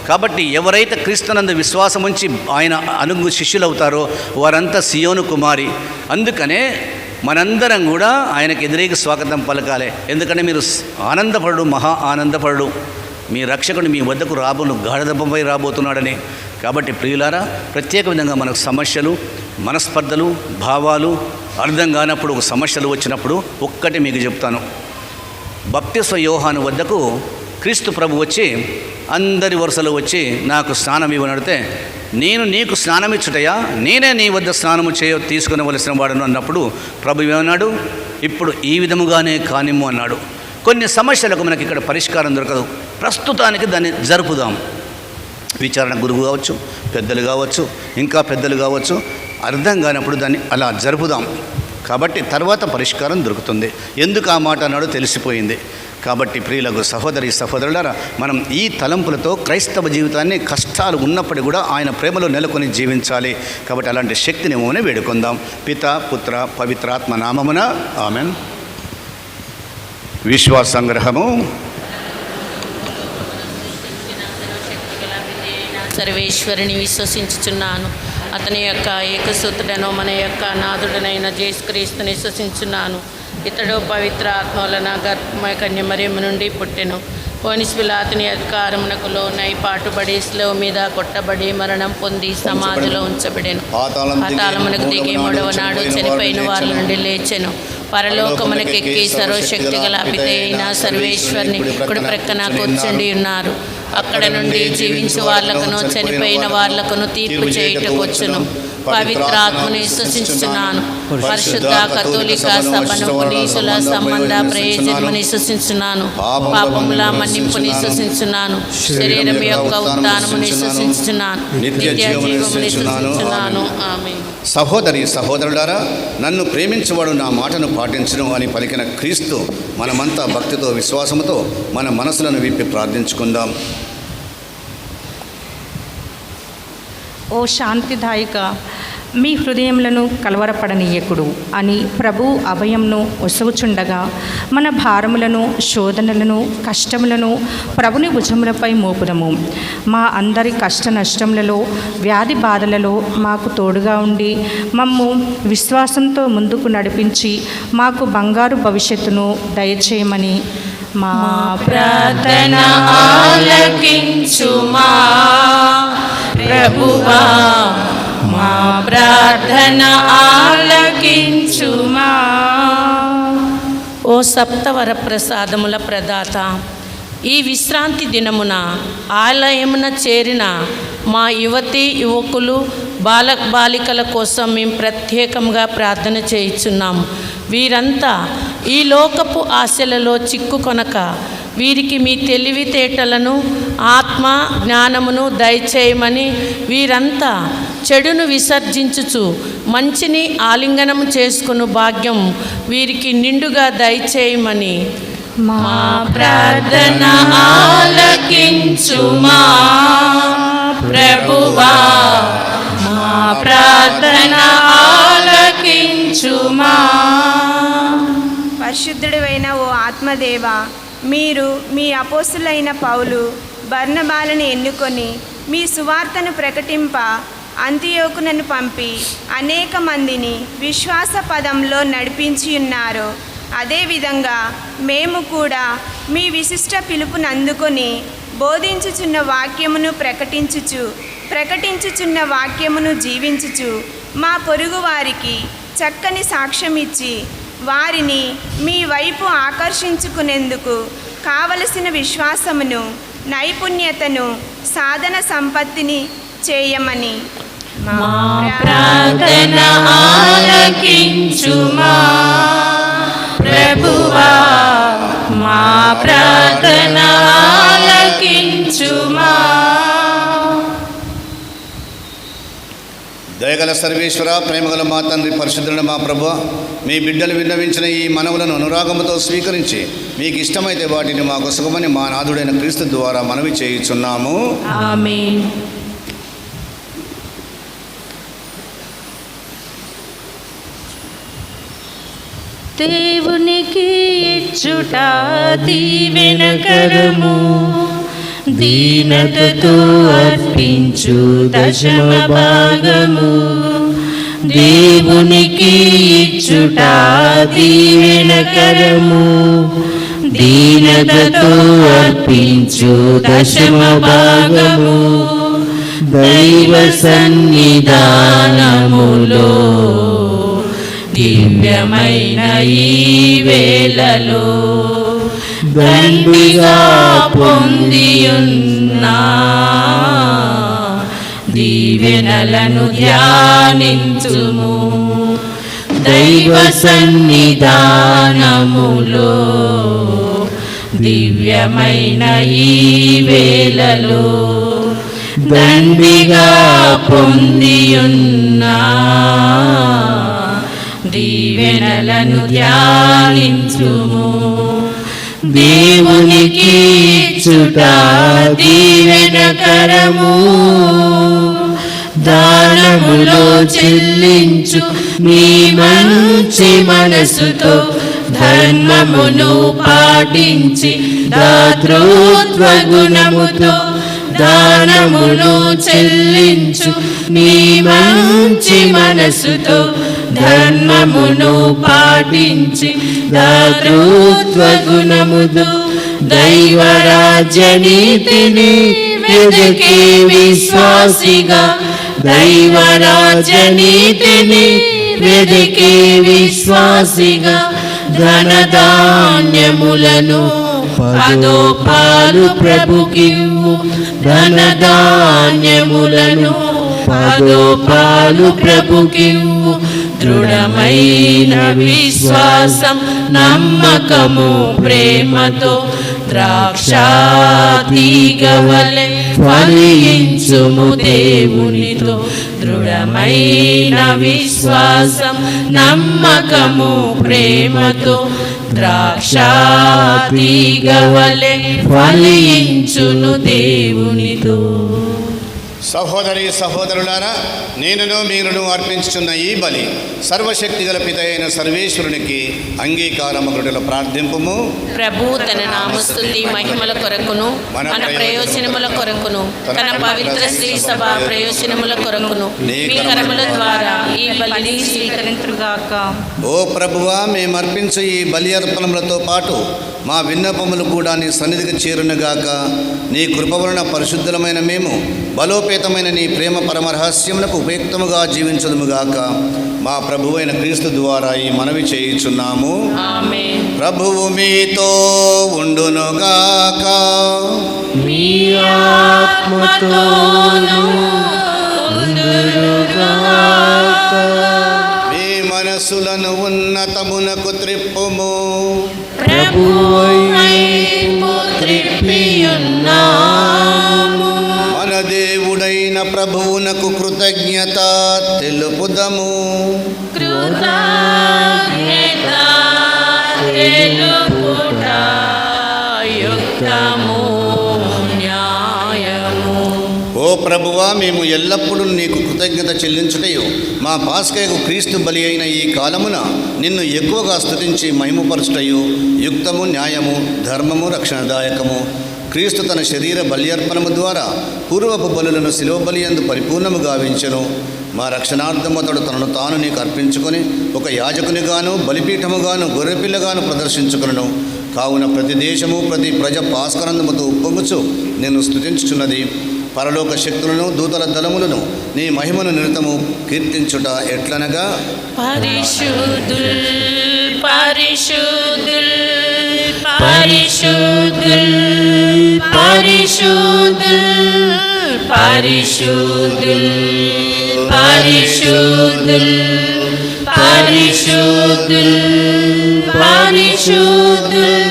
కాబట్టి ఎవరైతే క్రీస్తునందు విశ్వాసం ఉంచి ఆయన అనుగు శిష్యులవుతారో వారంతా సియోను కుమారి. అందుకనే మనందరం కూడా ఆయనకు ఎదురేకి స్వాగతం పలకాలి. ఎందుకంటే మీరు ఆనందపడు, మహా ఆనందపడు, మీ రక్షకుడు మీ వద్దకు గాఢదపై రాబోతున్నాడని. కాబట్టి ప్రియులారా, ప్రత్యేక విధంగా మనకు సమస్యలు, మనస్పర్ధలు, భావాలు అర్థం కానప్పుడు, సమస్యలు వచ్చినప్పుడు ఒక్కటి మీకు చెప్తాను. బప్తిస్మ యోహాను వద్దకు క్రీస్తు ప్రభు వచ్చి అందరి వరుసలో వచ్చి నాకు స్నానం ఇవ్వనడితే, నేను నీకు స్నానం ఇచ్చుటయా, నేనే నీ వద్ద స్నానము తీసుకునవలసిన వాడను అన్నప్పుడు ప్రభు ఏమన్నాడు, ఇప్పుడు ఈ విధముగానే కానిమ్ము అన్నాడు. కొన్ని సమస్యలకు మనకి ఇక్కడ పరిష్కారం దొరకదు, ప్రస్తుతానికి దాన్ని జరుపుదాం. విచారణ గురువు కావచ్చు, పెద్దలు కావచ్చు, ఇంకా పెద్దలు కావచ్చు, అర్థం కానప్పుడు దాన్ని అలా జరుపుదాం. కాబట్టి తర్వాత పరిష్కారం దొరుకుతుంది. ఎందుకు ఆ మాట అన్నాడో తెలిసిపోయింది. కాబట్టి ప్రియులకు సహోదరి సహోదరులారా, మనం ఈ తలంపులతో క్రైస్తవ జీవితాన్ని కష్టాలు ఉన్నప్పటికీ కూడా ఆయన ప్రేమలో నెలకొని జీవించాలి. కాబట్టి అలాంటి శక్తిని ఏమోనే వేడుకుందాం. పిత, పుత్ర, పవిత్రాత్మ నామమున ఆమెన్. విశ్వాస సంగ్రహము. సర్వేశ్వరిని విశ్వసించుచున్నాను, అతని యొక్క ఏకసూత్రుడను మన యొక్క నాథుడనైన యేసుక్రీస్తుని విశ్వసించున్నాను. ఇతడు పవిత్ర ఆత్మవలన గర్భమయ కన్య మరియమ్మ నుండి పుట్టెను. పోనిస్ పిలాతుని అధికారమునకు లోనై పాటుబడి శిలువ మీద కొట్టబడి మరణం పొంది సమాధిలో ఉంచబడెను. పాతాళమునకు దిగి 3వ నాడు చనిపోయిన వారి నుండి లేచెను. పరలోకమునకెక్కి సర్వశక్తి గల పిత అయిన సర్వేశ్వరుని కుడి ప్రక్కన కూర్చుండి ఉన్నారు. అక్కడ నుండి జీవించు వాళ్ళకును చనిపోయిన వాళ్ళకును తీర్పు చేయుటకు వచ్చును. పవిత్ర ఆత్మను విశ్వసించుచున్నాను. పరిశుద్ధ కథోలిక సభను పునీతుల సంబంధ ప్రయోజనమును విశ్వసించున్నాను. పాపముల మన్నింపుని విశ్వసించున్నాను. శరీరం యొక్క ఉత్థానమును విశ్వసించుచున్నాను. నిత్య జీవమును విశ్వసించుచున్నాను. ఆమేన్. సహోదరి సహోదరులారా, నన్ను ప్రేమించేవాడు నా మాటను పాటించును అని పలికిన క్రీస్తు మనమంతా భక్తితో విశ్వాసముతో మన మనసులను విప్పి ప్రార్థించుకుందాం. ఓ శాంతిదాయక, మీ హృదయములను కలవరపడనీయకుడు అని ప్రభు అభయంను ఒసగుచుండగా మన భారములను, శోధనలను, కష్టములను ప్రభుని భుజములపై మోపుదము. మా అందరి కష్ట నష్టములలో, వ్యాధి బాధలలో మాకు తోడుగా ఉండి మమ్ము విశ్వాసంతో ముందుకు నడిపించి మాకు బంగారు భవిష్యత్తును దయచేయమని మా ప్రార్థన ఆలకించుమా ప్రభువా, మా ప్రార్థన ఆలకించుమా. ఓ సప్తవర ప్రసాదముల ప్రదాత, ఈ విశ్రాంతి దినమున ఆలయమున చేరిన మా యువతీ యువకులు, బాలికల కోసం మేము ప్రత్యేకంగా ప్రార్థన చేయుచున్నాము. వీరంతా ఈ లోకపు ఆశలలో చిక్కుకొనక వీరికి మీ తెలివితేటలను, ఆత్మ జ్ఞానమును దయచేయమని, వీరంతా చెడును విసర్జించుచు మంచిని ఆలింగనం చేసుకుని భాగ్యం వీరికి నిండుగా దయచేయమని మా ప్రార్థన ఆలకించుమా ప్రభువా, మా ప్రార్థన ఆలకించుమా. పరిశుద్ధుడైన ఓ ఆత్మదేవ, మీరు మీ అపోస్తులైన పౌలు, బర్నబాలను ఎన్నుకొని మీ సువార్తను ప్రకటింప అంతియోకునను పంపి అనేక మందిని విశ్వాస పదంలో నడిపించి ఉన్నారు. అదేవిధంగా మేము కూడా మీ విశిష్ట పిలుపును అందుకొని బోధించుచున్న వాక్యమును ప్రకటించుచున్న వాక్యమును జీవించుచు మా పొరుగు వారికి చక్కని సాక్ష్యమిచ్చి వారిని మీ వైపు ఆకర్షించుకునేందుకు కావలసిన విశ్వాసమును, నైపుణ్యతను, సాధన సంపత్తిని చేయమని మా ప్రార్థన ఆలకించుమా ప్రభువా, మా ప్రార్థన ఆలకించుమా. దయగల సర్వేశ్వర, ప్రేమగల మా తండ్రి, పరిశుద్ధుడ మా ప్రభువా, మీ బిడ్డలు విన్నవించిన ఈ మనవులను అనురాగముతో స్వీకరించి మీకు ఇష్టమైతే వాటిని మాకు సుఖమని మా నాథుడైన క్రీస్తు ద్వారా మనవి చేయుచున్నాము. ఆమేన్. దేవునికి ఇచ్చుట దీవెనకరము, దీనతతో అర్పించు దశమ భాగము. దేవునికి ఇచ్చుట దీవెనకరము, దీనతతో అర్పించు దశమ భాగము. దైవ సన్నిధానములో దివ్యమైన ఈ వేళలో దండిగా పొందియున్నా దీవెనలను ధ్యానించుము. దైవ సన్నిధానములో దివ్యమైన ఈ వేళలో దండిగా పొందియున్నా దీవెనలను ధ్యానించుము. దేవునికి ఇచ్చుట దీవెనకరము, దానములో చెల్లించు మీ మంచి మనసుతో ధర్మమును పాటించి దాతృత్వ గుణముతో దానమును చెల్లించు మీ మంచి మనసుతో ధర్మమును పాటించి దాతృత్వ గుణముతో దైవరాజ్య నీతిని వెదకే విశ్వాసిగా, దైవరాజ్య నీతిని వెదకే విశ్వాసిగా ధనధాన్యములను పదో పాలు ప్రభుకివ్వు. ధనధాన్యములను పదో పాలు ప్రభుకివ్వు. దృఢమైన విశ్వాసం, నమ్మకము, ప్రేమతో ద్రాక్షాతీగ వలె ఫలించుము దేవునితో. దృఢమైన విశ్వాసం, నమ్మకము, ప్రేమతో ద్రాక్షాతీగ వలె ఫలించును దేవునితో. సహోదరి సహోదరులారా, నేనును మీరును అర్పించుచున్న ఈ బలి సర్వశక్తి గల పిత అయిన సర్వేశ్వరునికి అంగీకారమగుటల ప్రార్థింపుము. ప్రభు తన నామస్తుతి మహిమల కొరకును మన ప్రయోజనముల కొరకును తన పవిత్ర శ్రీ సభ ప్రయోజనముల కొరకును మీ కరముల ద్వారా ఈ బలిని స్వీకరించుగాక. ఓ ప్రభువా, మేము అర్పించే ఈ బలి అర్పణములతో పాటు మా విన్నపములు కూడా నీ సన్నిధికి చేరునుగాక. నీ కృప వలన పరిశుద్ధులమైన మేము బలోపేతమైన నీ ప్రేమ పరమరహస్యములకు ఉపయుక్తముగా జీవించదుముగాక. మా ప్రభువైన క్రీస్తు ద్వారా ఈ మనవి చేయుచున్నాము. ఆమేన్. ప్రభువు మీతో ఉండునుగాక. మీ ఆత్మతోను ఉండునుగాక. మీ మనసులను ఉన్నతమునకు త్రిప్పుము. ప్రభువైపు త్రిప్పియున్నాము. మన దేవుడైన ప్రభువునకు కృతజ్ఞత తెలుపుదము. కృతజ్ఞత తెలుపుట యుక్తము, న్యాయము. ఓ ప్రభువా, మేము ఎల్లప్పుడూ నీకు కృతజ్ఞత చెల్లించుటయు మా పాస్కయకు క్రీస్తు బలి అయిన ఈ కాలమున నిన్ను ఎక్కువగా స్తుతించి మహిమపరచుటయు యుక్తము, న్యాయము, ధర్మము, రక్షణదాయకము. క్రీస్తు తన శరీర బల్యర్పణము ద్వారా పూర్వపు బలులను శిలువ బలియందు పరిపూర్ణము గావించెను. మా రక్షణార్థం అతడు తనను తాను నీకు అర్పించుకొని ఒక యాజకునిగాను బలిపీఠముగాను గొర్రెపిల్లగాను ప్రదర్శించుకును. కావున ప్రతి దేశము ప్రతి ప్రజ భాస్కరందముతో ఉప్పొంగుచు నేను స్తుతించుచున్నది. పరలోక శక్తులను దూతల దళములను నీ మహిమను నిరతము కీర్తించుట ఎట్లనగా, పరిశుద్ధుల్ పరిశుద్ధుల్ పరిశుద్ధుల్ పరిశుద్ధుల్ పరిశుద్ధుల్ పరిశుద్ధుల్ పరిశుద్ధుల్ పరిశుద్ధుల్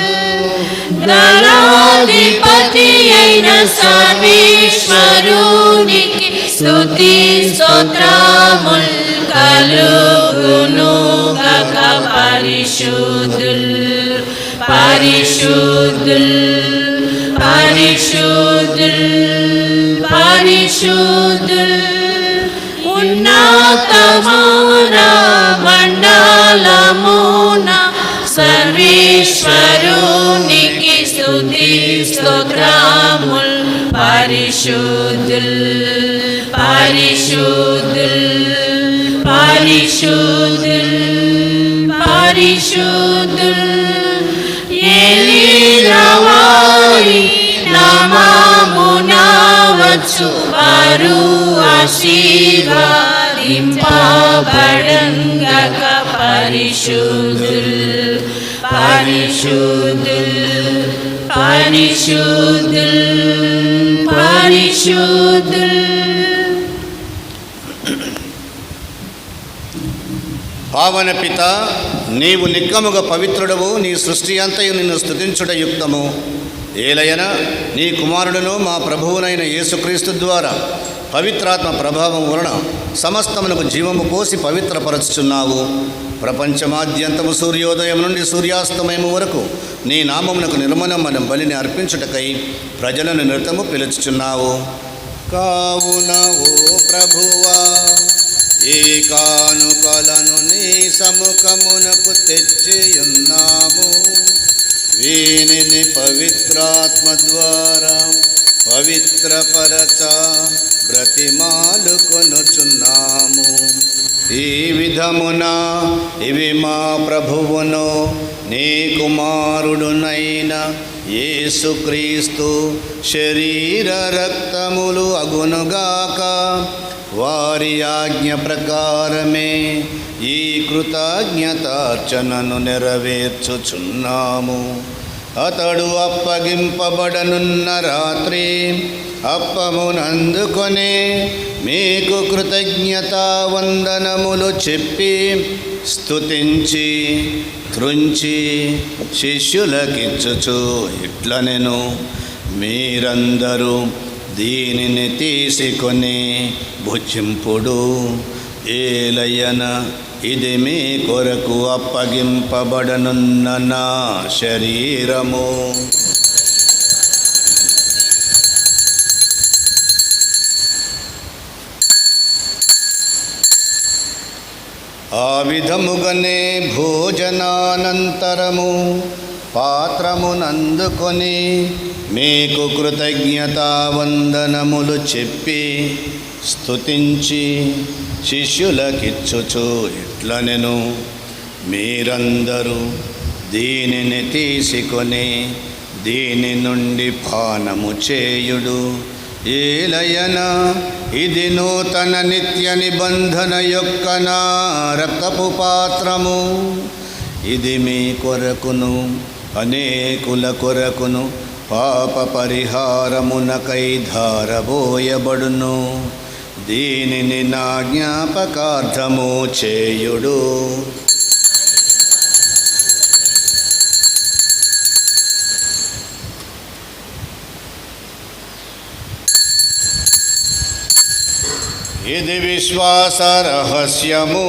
దళాధిపతి అయిన సర్వేశ్వరునికి స్తుతి స్తోత్రముల్ కలుగును గాక. పరిశుద్ధుల్ పరిశుద్ధుల్ పరిశుద్ధుల్ పరిశుద్ధుల్ ఉన్నతమైన మండలమున సర్వేశ్వరునికి స్తుతి స్తోత్రముల్ పరిశుద్ధుల్ పరిశుద్ధుల్ పరిశుద్ధుల్ పరిశుద్ధుల్ ఏలినవారి నామమున వచ్చు వారు ఆశీర్వదింపబడంగక. పరిశుద్ధుల్ పరిశుద్ధుల్ పరిశుద్ధుల్ పరిశుద్ధుల్. పావన పిత, నీవు నిక్కముగా పవిత్రుడవు. నీ సృష్టి అంతయు నిన్ను స్తుతించుట యుక్తము. ఏలయన నీ కుమారుడును మా ప్రభువునైన యేసుక్రీస్తు ద్వారా పవిత్రాత్మ ప్రభావం వలన సమస్తమునకు జీవము పోసి పవిత్రపరచుచున్నావు. ప్రపంచమాద్యంతము సూర్యోదయం నుండి సూర్యాస్తమయము వరకు నీ నామమునకు నిర్మలమైన బలిని అర్పించుటకై ప్రజలను నిరతము పిలుచుచున్నావు. కావున ఓ ప్రభువా, ఈ కానుకలను నీ సముఖమునకు తెచ్చియున్నాము. వీనిని పవిత్రాత్మ ద్వారా పవిత్రపరచ బ్రతిమాలుకొనుచున్నాము. ఈ విధమున ఇవి మా ప్రభువును నీ కుమారుడునైన యేసుక్రీస్తు శరీర రక్తములు అగునుగాక. వారి ఆజ్ఞ ప్రకారమే ఈ కృతజ్ఞతార్చనను నెరవేర్చుచున్నాము. అతడు అప్పగింపబడనున్న రాత్రి అప్పమునందుకొని మీకు కృతజ్ఞతా వందనములు చెప్పి స్తుతించి త్రుంచి శిష్యులకిచ్చుచు ఇట్లనెను, మీరందరూ దీనిని తీసుకొని భుజింపుడు. ఏలయన ఇది మీ కొరకు అప్పగింపబడనున్న నా శరీరము. ఆ విధముగానే భోజనానంతరము పాత్రమునందుకొని మీకు కృతజ్ఞతా వందనములు చెప్పి స్తుతించి శిష్యులకిచ్చుచు ఇట్లనెను, మీరందరూ దీనిని తీసుకొని దీని నుండి పానము చేయుడు. ఏలయన ఇది నూతన నిత్య నిబంధన యొక్క నా రక్తపు పాత్రము. ఇది మీ కొరకును అనేకుల కొరకును పాప పరిహారమునకై ధారబోయబడును. దీనిని నా జ్ఞాపకార్థము చేయుడు. ఇది విశ్వాస రహస్యము.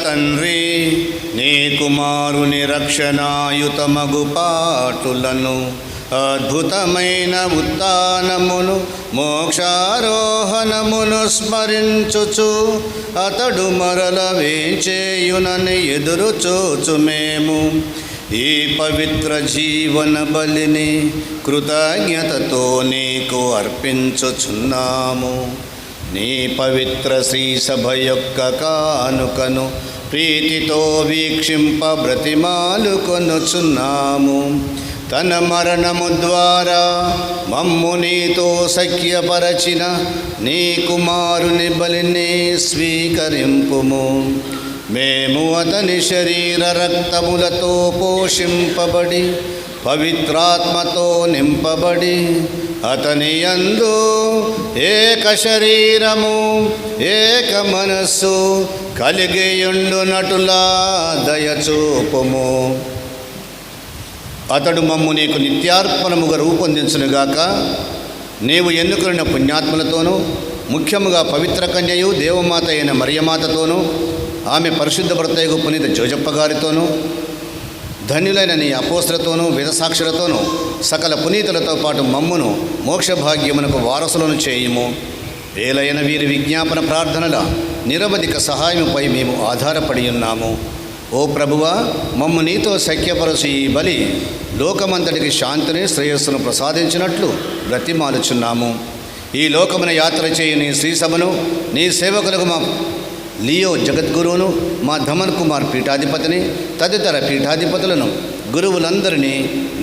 తండ్రి నీ కుమారుని రక్షణాయుతమగు పాటులను అద్భుతమైన ఉత్థానమును మోక్షారోహణమును స్మరించుచు అతడు మరల వేంచేయునని ఎదురు చూచు మేము ఈ పవిత్ర జీవన బలిని కృతజ్ఞతతో నీకు అర్పించుచున్నాము. నీ పవిత్ర శ్రీ సభ యొక్క కానుకను ప్రీతితో వీక్షింప బ్రతిమాలు కొనుచున్నాము. తన మరణము ద్వారా మమ్ము నీతో సఖ్యపరచిన నీ కుమారుని బలిని స్వీకరింపుము. మేము అతని శరీర రక్తములతో పోషింపబడి పవిత్రాత్మతో నింపబడి అతని యందు ఏక శరీరము ఏక మనస్సు కలిగియుండునటులా దయచూపుము. అతడు మమ్ము నీకు నిత్యార్పణముగా రూపొందించునుగాక. నీవు ఎన్నుకున్న పుణ్యాత్ములతోనూ ముఖ్యముగా పవిత్ర కన్యయు దేవమాత అయిన మరియమాతతోనూ ఆమె పరిశుద్ధ భర్తయగు పునీత జోజప్ప గారితోనూ ధన్యులైన నీ అపోస్తులతోనూ వేదసాక్షులతోనూ సకల పునీతులతో పాటు మమ్మును మోక్షభాగ్యమునకు వారసులను చేయుము. వేలైన వీరి విజ్ఞాపన ప్రార్థనల నిరవధిక సహాయముపై మేము ఆధారపడి ఉన్నాము. ఓ ప్రభువా, మమ్ము నీతో సఖ్యపరచు ఈ బలి లోకమంతటికి శాంతిని శ్రేయస్సును ప్రసాదించినట్లు బ్రతిమాలుచున్నాము. ఈ లోకమున యాత్ర చేయు నీ శ్రీసభను నీ సేవకులకు మా లియో జగద్గురువును, మా ధమన్ కుమార్ పీఠాధిపతిని, తదితర పీఠాధిపతులను, గురువులందరినీ,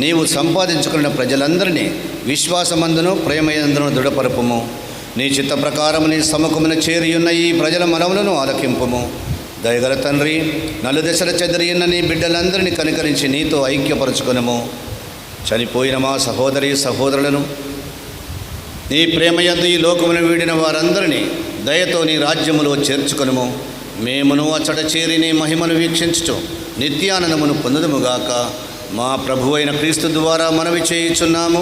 నీవు సంపాదించుకున్న ప్రజలందరినీ విశ్వాసమందును ప్రేమయందును దృఢపరపుము. నీ చిత్త ప్రకారము నీ సముఖమున చేరియున్న ఈ ప్రజల మనవులను ఆలకింపుము. దయగల తండ్రి, నలుదశల చెదిరియున్న నీ బిడ్డలందరినీ కనికరించి నీతో ఐక్యపరచుకొనుము. చనిపోయిన మా సహోదరి సహోదరులను నీ ప్రేమయందు ఈ లోకమును వీడిన వారందరినీ దయతో నీ రాజ్యములో చేర్చుకొనుము. మేమును అచ్చట చేరి నీ మహిమను వీక్షించుచు నిత్యానందమును పొందుదుముగాక. మా ప్రభువైన క్రీస్తు ద్వారా మనవి చేయుచున్నాము.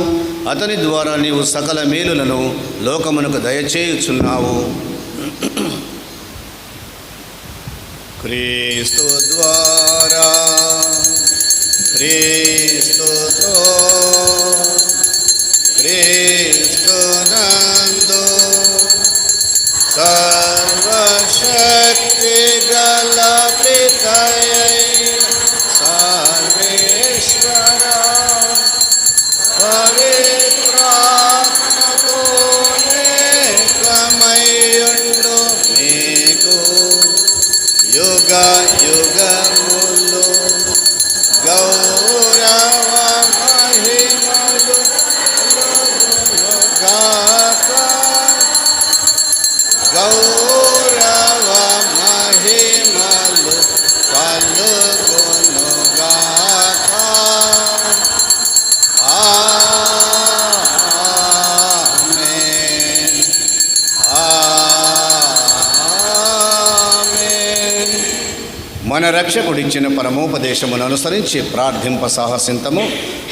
అతని ద్వారా నీవు సకల మేలులను లోకమునకు దయచేయుచున్నావు. క్రీస్తు ద్వారా క్రీస్తుతో క్రీస్తునందు సర్వశక్తి గల పితయైన సర్వేశ్వర పవిత్రాత్మతో ఏకమయ్యుండు నీకు యుగ యుగములు గౌరవ మహిమలు గాక. గౌరవ మహిమలు కలుగును గాక. ఆమేన్. ఆమేన్. మన రక్షకుడిచ్చిన పరమోపదేశమును అనుసరించి ప్రార్థింప సాహసింతము.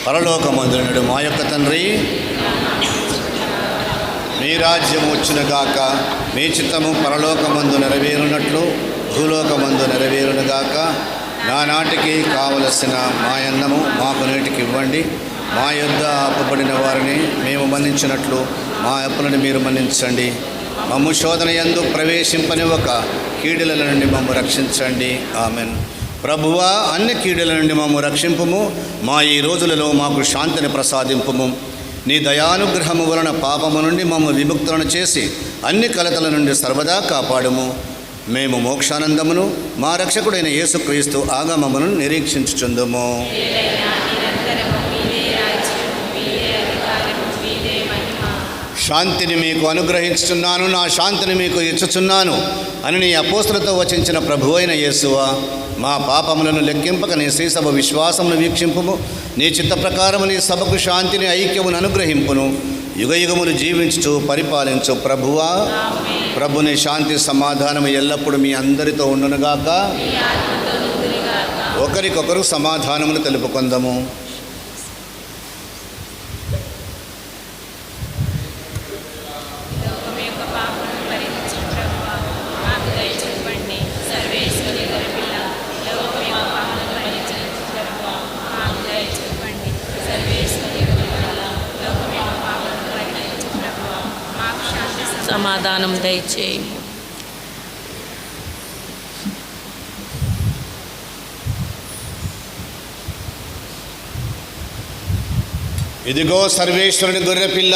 పరలోకమందునుడు మా యొక్క తండ్రి, మీ రాజ్యము వచ్చునుగాక. మీ చిత్తము పరలోకమందు నెరవేరునట్లు భూలోకమందు నెరవేరునుగాక. నానాటికి కావలసిన మా అన్నము మాకు నేటికి ఇవ్వండి. మా యొద్ద అప్పుబడిన వారిని మేము మన్నించినట్లు మా అప్పులను మీరు మన్నించండి. మమ్ము శోధన యందు ప్రవేశింపనివ్వక కీడుల నుండి మమ్ము రక్షించండి. ఆమెన్. ప్రభువా, అన్ని కీడుల నుండి మమ్ము రక్షింపుము. మా ఈ రోజులలో మాకు శాంతిని ప్రసాదింపుము. నీ దయానుగ్రహము వలన పాపము నుండి మమ్ము విముక్తులను చేసి అన్ని కలతల నుండి సర్వదా కాపాడుము. మేము మోక్షానందమును మా రక్షకుడైన యేసుక్రీస్తు ఆగమమును నిరీక్షించుచుందుము. శాంతిని మీకు అనుగ్రహించుచున్నాను, నా శాంతిని మీకు ఇచ్చుచున్నాను అని నీ అపోస్తులతో వచించిన ప్రభువైన యేసువా, మా పాపములను లెక్కింపక నీ శ్రీసభ విశ్వాసమును వీక్షింపుము. నీ చిత్త ప్రకారము నీ సభకు శాంతిని ఐక్యమును అనుగ్రహింపును. యుగయుగములు జీవించుచు పరిపాలించు ప్రభువా. ప్రభుని శాంతి సమాధానము ఎల్లప్పుడూ మీ అందరితో ఉండునుగాక. ఒకరికొకరు సమాధానమును తెలుపుకొందము. లోకం యొక్క పాపమును భరించు ప్రభువా, మాకు దయ చూపండి. సర్వేశ్వరి సమాధానం దయచేయము. ఇదిగో సర్వేశ్వరుని గొర్రెపిల్ల,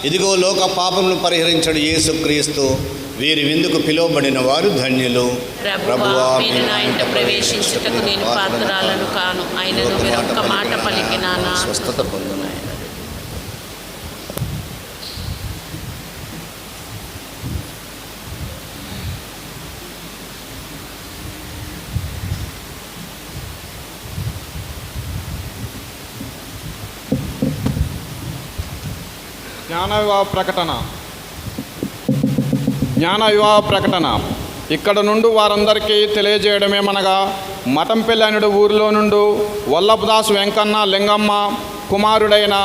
ఇదిగో లోక పాపములను పరిహరించడు యేసుక్రీస్తు. వీరి విందుకు పిలువబడిన వారు ధన్యులు. ప్రభువా, మీరు నా ఇంట ప్రవేశించుటకు నేను పాత్రురాలను కాను. ఆయనను మీరు ఒక్క మాట పలికినా నా స్వస్థత పొందును. జ్ఞాన వివాహ ప్రకటన. ఇక్కడ నుండి వారందరికీ తెలియజేయడమేమనగా, మఠంపల్లి అనుడు ఊరిలో నుండు వల్లభదాసు వెంకన్న లింగమ్మ కుమారుడైన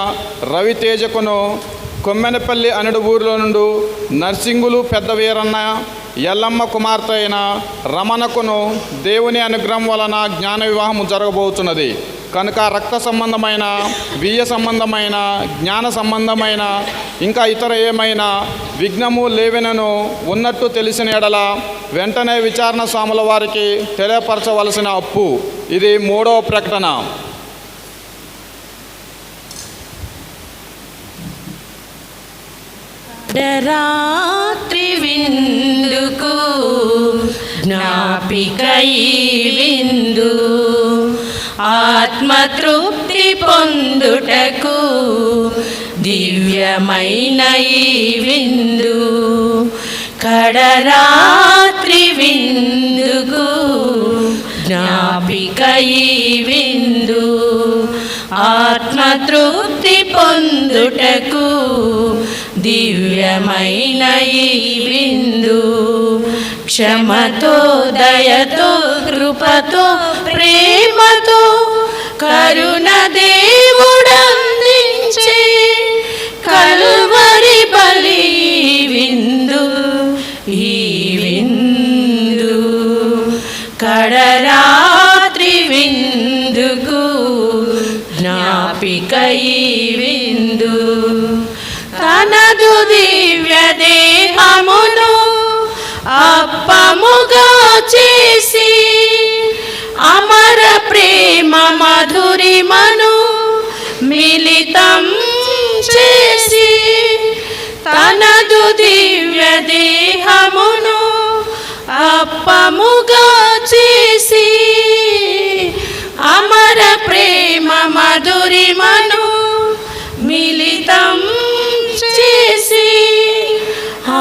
రవితేజకును, కొమ్మెనపల్లి అనుడు ఊరిలో నుండు నర్సింగులు పెద్ద వీరన్న ఎల్లమ్మ కుమార్తె అయిన రమణకును దేవుని అనుగ్రహం వలన జ్ఞాన వివాహము జరగబోతున్నది. కనుక రక్త సంబంధమైన, బియ్య సంబంధమైన, జ్ఞాన సంబంధమైన, ఇంకా ఇతర ఏమైనా విఘ్నము లేవెనను ఉన్నట్టు తెలిసిన ఎడల వెంటనే విచారణ స్వాముల వారికి తెలియపరచవలసిన అప్పు. ఇది 3వ ప్రకటన. రాత్రి విందుకు జ్ఞాపికై విందు, ఆత్మతృప్తి పొందుటకు దివ్యమైన ఈ విందు. కడరాత్రి విందుకు జ్ఞాపికై విందు, ఆత్మతృప్తి పొందుటకు దివ్యమైన ఈ విందు. క్షమతో, దయతో, కృపతో, ప్రేమతో కరుణ దేవుడందించే కల్వరి బలి విందు. ఈ విందు కడరాత్రి విందుకు జ్ఞాపిక ఈ విందు. తనదు దివ్య దేహమును అప్పముగా చేసి అమర ప్రేమ మధురిమను మిళితం చేసి, తనదు దివ్య దేహమును అప్పముగా చేసి అమర ప్రేమ మధురిమను మిళితం చేసి,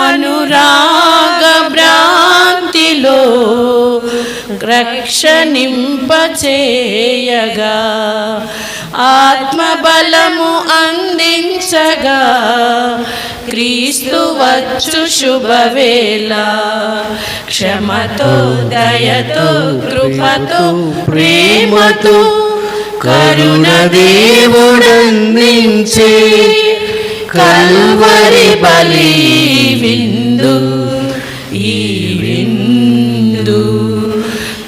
అనురాగ భ్రాంతిలో రక్షణింపచేయగా, ఆత్మబలము అందించగా, క్రీస్తు వచ్చు శుభవేళ. క్షమతో, దయతో, కృపతో, ప్రేమతో కరుణ దేవుడందించే కల్వరి బలి విందు. ఈ విందు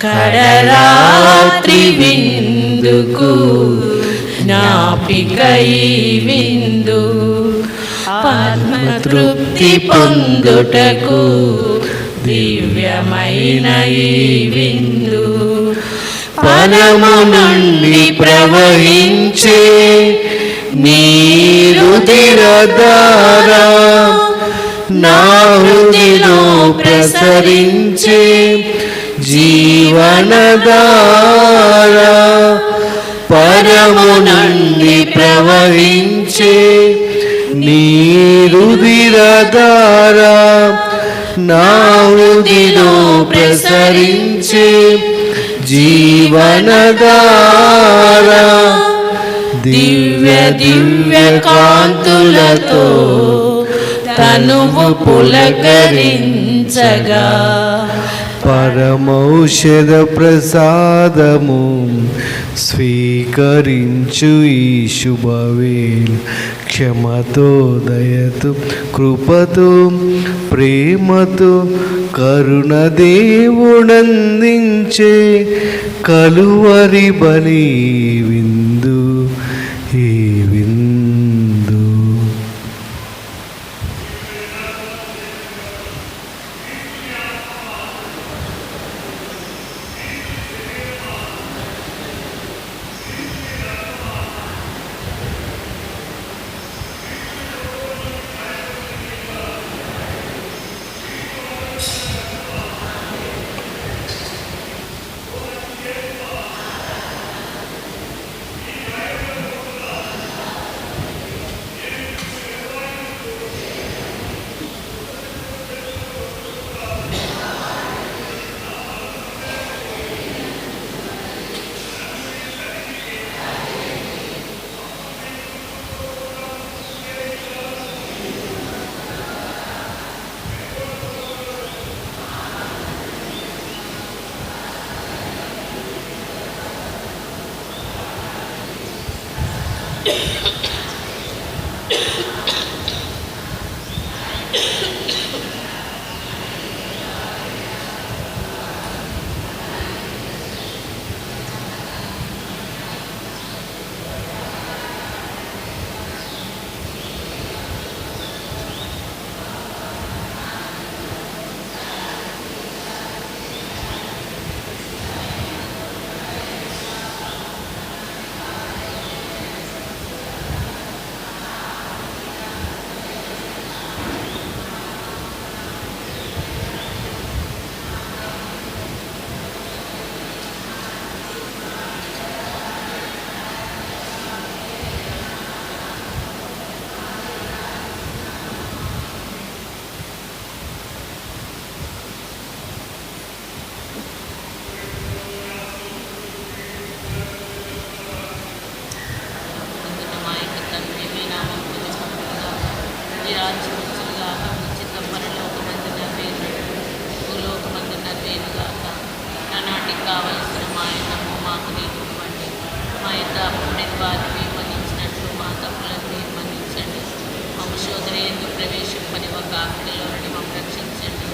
కడరాత్రి విందుకు జ్ఞాపిక ఈ విందు. ఆత్మతృప్తి పొందుటకు దివ్యమైన ఈ విందు. పరము నుండి ప్రవహించే నీరుదిరధారా నా హృదిలో ప్రసరించే జీవనధారా. పరము నుండి ప్రవహించే నీరుదిరధారా నా హృదిలో ప్రసరించే జీవనధారా. దివ్య దివ్య కాంతులతో తనువు పులకరించగా, పరమౌషధ ప్రసాదము స్వీకరించు ఈ శుభవేళ. క్షమతో, దయతో, కృపతో, ప్రేమతో కరుణ దేవుడందించే కలువరి బలి విందు. ఈ విందు కావలసిన మా అన్నము మాకు ఇవ్వండి. మా యొక్క అప్పుడైన వారిని మన్నించినట్లు మా తప్పులను మన్నించండి. మమ్మ శోధన ఎందుకు ప్రవేశింపని ఒక ఆజ్ఞలో నుండి మమ్మల్ని రక్షించండి.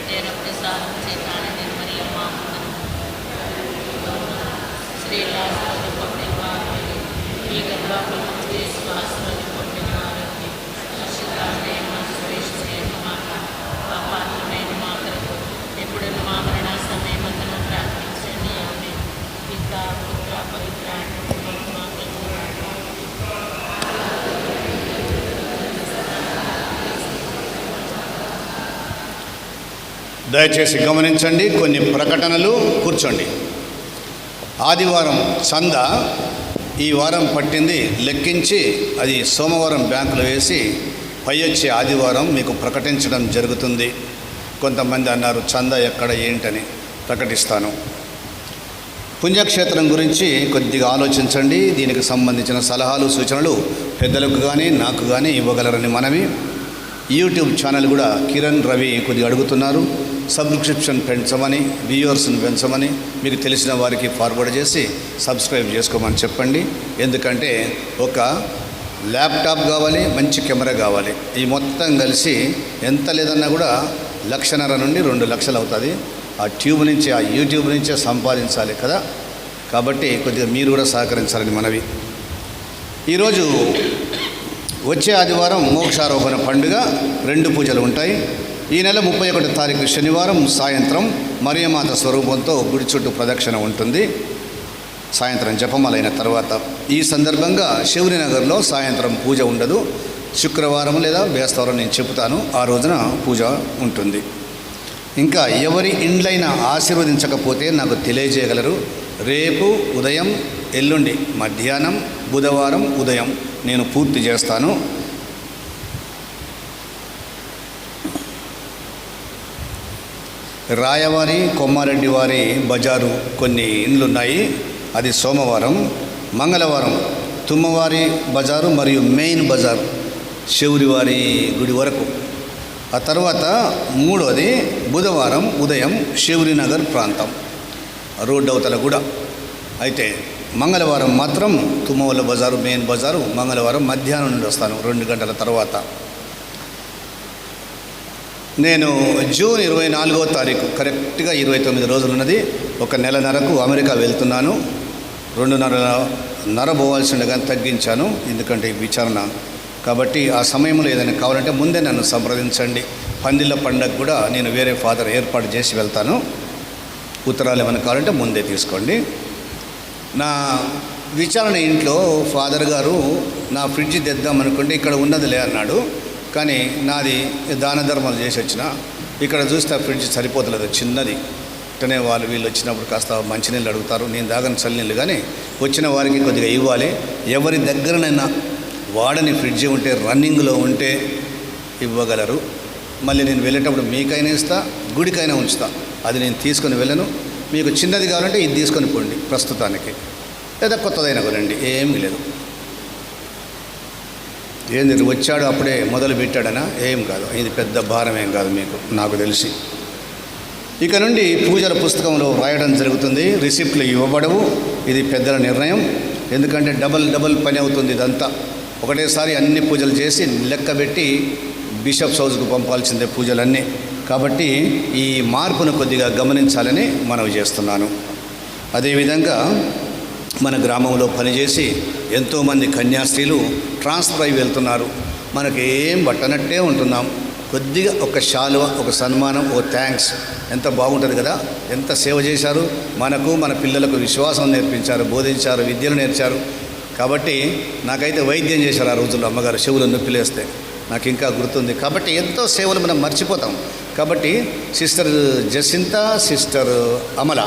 నేనప్పుడే సాధన చేతానని మరియు మా శ్రీలాసులను పొందిన వారిని ఈ గర్భంలో శ్వాసలను పొందిన వారిని పాపాత్మైన మా కొరకు ఎప్పుడు మా మరణ సమయమందున ప్రార్థించండి. ఆమె పిత పుత్ర పవిత్ర దయచేసి గమనించండి. కొన్ని ప్రకటనలు. కూర్చోండి. ఆదివారం చంద ఈ వారం పట్టింది లెక్కించి అది సోమవారం బ్యాంకులో వేసి పై వచ్చే ఆదివారం మీకు ప్రకటించడం జరుగుతుంది. కొంతమంది అన్నారు చంద ఎక్కడ ఏంటని. ప్రకటిస్తాను. పుణ్యక్షేత్రం గురించి కొద్దిగా ఆలోచించండి. దీనికి సంబంధించిన సలహాలు సూచనలు పెద్దలకు కానీ నాకు కానీ ఇవ్వగలరని మనవి. యూట్యూబ్ ఛానల్ కూడా కిరణ్ రవి కొద్దిగా అడుగుతున్నారు. సబ్స్క్రిప్షన్ పెంచమని, వ్యూవర్స్ని పెంచమని మీకు తెలిసిన వారికి ఫార్వర్డ్ చేసి సబ్స్క్రైబ్ చేసుకోమని చెప్పండి. ఎందుకంటే ఒక ల్యాప్టాప్ కావాలి, మంచి కెమెరా కావాలి. ఈ మొత్తం కలిసి ఎంత లేదన్నా కూడా 1,50,000 నుండి 2 లక్షలు అవుతుంది. ఆ ట్యూబ్ నుంచి, ఆ యూట్యూబ్ నుంచే సంపాదించాలి కదా. కాబట్టి కొద్దిగా మీరు కూడా సహకరించాలని మనవి. ఈరోజు వచ్చే ఆదివారం మోక్షారోహణ పండుగ 2 పూజలు ఉంటాయి. ఈ నెల 31 తారీఖు శనివారం సాయంత్రం మరియమాత స్వరూపంతో గుడి చుట్టూ ప్రదక్షిణ ఉంటుంది. సాయంత్రం జపమాలైన తర్వాత ఈ సందర్భంగా శివరినగర్లో సాయంత్రం పూజ ఉండదు. శుక్రవారం లేదా బేస్తవారం నేను చెబుతాను, ఆ రోజున పూజ ఉంటుంది. ఇంకా ఎవరి ఇండ్లైనా ఆశీర్వదించకపోతే నాకు తెలియజేయగలరు. రేపు ఉదయం, ఎల్లుండి మధ్యాహ్నం, బుధవారం ఉదయం నేను పూర్తి చేస్తాను. రాయవారి కొమ్మారెడ్డి వారి బజారు కొన్ని ఇండ్లున్నాయి. అది సోమవారం. మంగళవారం తుమ్మవారి బజారు మరియు మెయిన్ బజార్ శివురివారి గుడి వరకు. ఆ తర్వాత మూడోది బుధవారం ఉదయం శివురినగర్ ప్రాంతం రోడ్డు అవతల కూడా. అయితే మంగళవారం మాత్రం తుమ్మవల్ల బజారు మెయిన్ బజారు మంగళవారం మధ్యాహ్నం నుండి వస్తాను, 2 గంటల తర్వాత. నేను జూన్ 24వ తారీఖు కరెక్ట్గా 29 రోజులు ఉన్నది. 1 నెలన్నరకు అమెరికా వెళ్తున్నాను. 2.5 పోవాల్సి ఉండగా తగ్గించాను, ఎందుకంటే విచారణ కాబట్టి. ఆ సమయంలో ఏదైనా కావాలంటే ముందే నన్ను సంప్రదించండి. పందిళ్ళ పండగ కూడా నేను వేరే ఫాదర్ ఏర్పాటు చేసి వెళ్తాను. ఉత్తరాలు ఏమైనా కావాలంటే ముందే తీసుకోండి. నా విచారణ ఇంట్లో ఫాదర్ గారు నా ఫ్రిడ్జ్ తెద్దామనుకుంటే ఇక్కడ ఉన్నదిలే అన్నాడు. కానీ నాది దాన ధర్మాలు చేసి వచ్చిన ఇక్కడ చూస్తే ఆ ఫ్రిడ్జ్ సరిపోతలేదు, చిన్నది. వెంటనే వీళ్ళు వచ్చినప్పుడు కాస్త మంచినీళ్ళు అడుగుతారు, నేను దాగని చల్లనీళ్ళు. కానీ వచ్చిన వారికి కొద్దిగా ఇవ్వాలి. ఎవరి దగ్గరనైనా వాడని ఫ్రిడ్జ్ ఉంటే, రన్నింగ్లో ఉంటే ఇవ్వగలరు. మళ్ళీ నేను వెళ్ళేటప్పుడు మీకైనా ఇస్తా, గుడికైనా ఉంచుతా. అది నేను తీసుకొని వెళ్ళను. మీకు చిన్నది కావాలంటే ఇది తీసుకొని పోండి ప్రస్తుతానికి, లేదా కొత్తదైనా కొనండి, ఏమీ లేదు. ఏంది వచ్చాడు అప్పుడే మొదలు పెట్టాడనా? ఏం కాదు, ఇది పెద్ద భారం ఏం కాదు మీకు, నాకు తెలిసి. ఇక నుండి పూజల పుస్తకంలో రాయడం జరుగుతుంది. రిసిప్ట్లు ఇవ్వబడవు, ఇది పెద్దల నిర్ణయం. ఎందుకంటే డబల్ పని అవుతుంది ఇదంతా. ఒకటేసారి అన్ని పూజలు చేసి లెక్క పెట్టి బిషప్స్ హౌస్కు పంపాల్సిందే పూజలన్నీ. కాబట్టి ఈ మార్పును కొద్దిగా గమనించాలని మనవి చేస్తున్నాను. అదేవిధంగా మన గ్రామంలో పనిచేసి ఎంతోమంది కన్యాస్త్రీలు ట్రాన్స్ఫర్ అయి వెళ్తున్నారు. మనకి ఏం పట్టనట్టే ఉంటున్నాం. కొద్దిగా ఒక శాలువ, ఒక సన్మానం, ఓ థ్యాంక్స్ ఎంత బాగుంటుంది కదా. ఎంత సేవ చేశారు, మనకు మన పిల్లలకు విశ్వాసం నేర్పించారు, బోధించారు, విద్యను నేర్చారు. కాబట్టి నాకైతే వైద్యం చేశారు ఆ రోజుల్లో అమ్మగారు చెవులు నొప్పిలేస్తే, నాకు ఇంకా గుర్తుంది. కాబట్టి ఎంతో సేవలు మనం మర్చిపోతాం. కాబట్టి sister జసింత, sister Amala,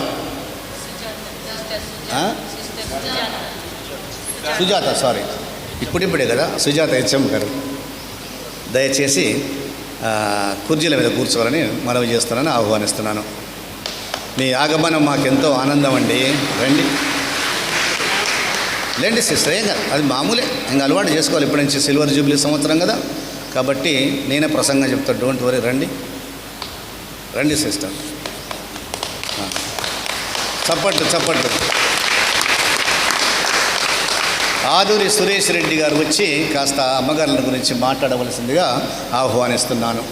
Sujatha, sorry ఇప్పుడిప్పుడే కదా సుజాత హెచ్ఎం గారు, దయచేసి కుర్చీల మీద కూర్చోవాలని మనవి చేస్తున్నాను, ఆహ్వానిస్తున్నాను. మీ ఆగమనం మాకెంతో ఆనందం అండి. రండి లేండి సిస్టర్, ఏం కాదు, అది మామూలే, ఇంకా అలవాటు చేసుకోవాలి. ఇప్పటి నుంచి సిల్వర్ జూబ్లీ సంవత్సరం కదా, కాబట్టి నేనే ప్రసంగం చెప్తాను, డోంట్ వరీ. రండి రండి సిస్టర్, చప్పట్లు. ఆదూరి సురేష్ రెడ్డి గారు వచ్చి కాస్త అమ్మగారుల గురించి మాట్లాడవలసిందిగా ఆహ్వానిస్తున్నాను.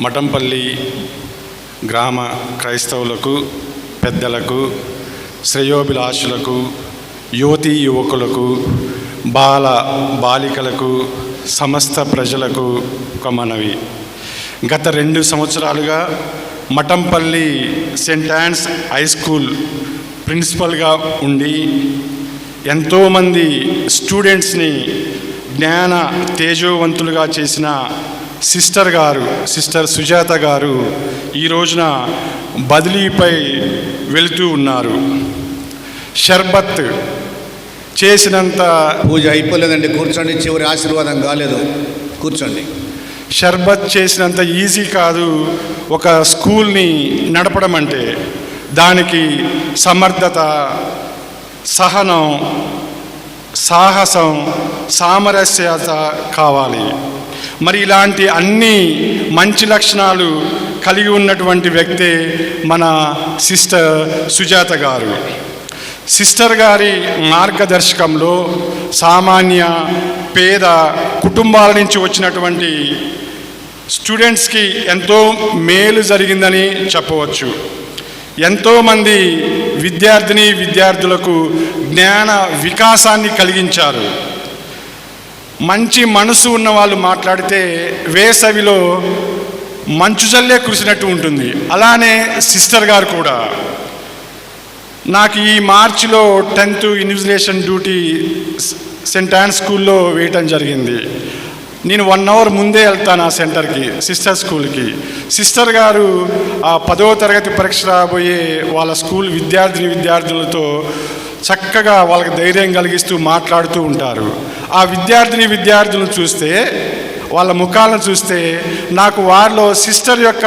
మఠంపల్లి గ్రామ క్రైస్తవులకు, పెద్దలకు, శ్రేయోభిలాషులకు, యువతీ యువకులకు, బాలికలకు, సమస్త ప్రజలకు ఒక మనవి. గత 2 సంవత్సరాలుగా Mattampally Saint Ann's high school ప్రిన్సిపల్గా ఉండి ఎంతోమంది స్టూడెంట్స్ని జ్ఞాన తేజోవంతులుగా చేసిన సిస్టర్ సుజాత గారు ఈ రోజున బదిలీపై వెళుతూ ఉన్నారు. షర్బత్ చేసినంత పూజ అయిపోలేదండి, కూర్చోండి, చివరి ఆశీర్వాదం కాలేదు, కూర్చోండి. షర్బత్ చేసినంత ఈజీ కాదు ఒక స్కూల్ని నడపడం అంటే. దానికి సమర్థత, సహనం, సాహసం, సామరస్యత కావాలి. మరి ఇలాంటి అన్ని మంచి లక్షణాలు కలిగి ఉన్నటువంటి వ్యక్తే మన సిస్టర్ సుజాత గారు. సిస్టర్ గారి మార్గదర్శకంలో సామాన్య పేద కుటుంబాల నుంచి వచ్చినటువంటి స్టూడెంట్స్కి ఎంతో మేలు జరిగిందని చెప్పవచ్చు. ఎంతోమంది విద్యార్థులకు జ్ఞాన వికాసాన్ని కలిగించారు. మంచి మనసు ఉన్న వాళ్ళు మాట్లాడితే వేసవిలో మంచు జల్లే కురిసినట్టు ఉంటుంది. అలానే సిస్టర్ గారు కూడా. నాకు ఈ మార్చిలో 10th invigilation duty Saint yawns స్కూల్లో వేయటం జరిగింది. నేను 1 అవర్ ముందే వెళ్తాను ఆ సెంటర్కి, సిస్టర్ స్కూల్కి. సిస్టర్ గారు ఆ 10వ తరగతి పరీక్ష రాబోయే వాళ్ళ స్కూల్ విద్యార్థులతో చక్కగా వాళ్ళకి ధైర్యం కలిగిస్తూ మాట్లాడుతూ ఉంటారు. ఆ విద్యార్థులను చూస్తే, వాళ్ళ ముఖాలను చూస్తే నాకు వారిలో సిస్టర్ యొక్క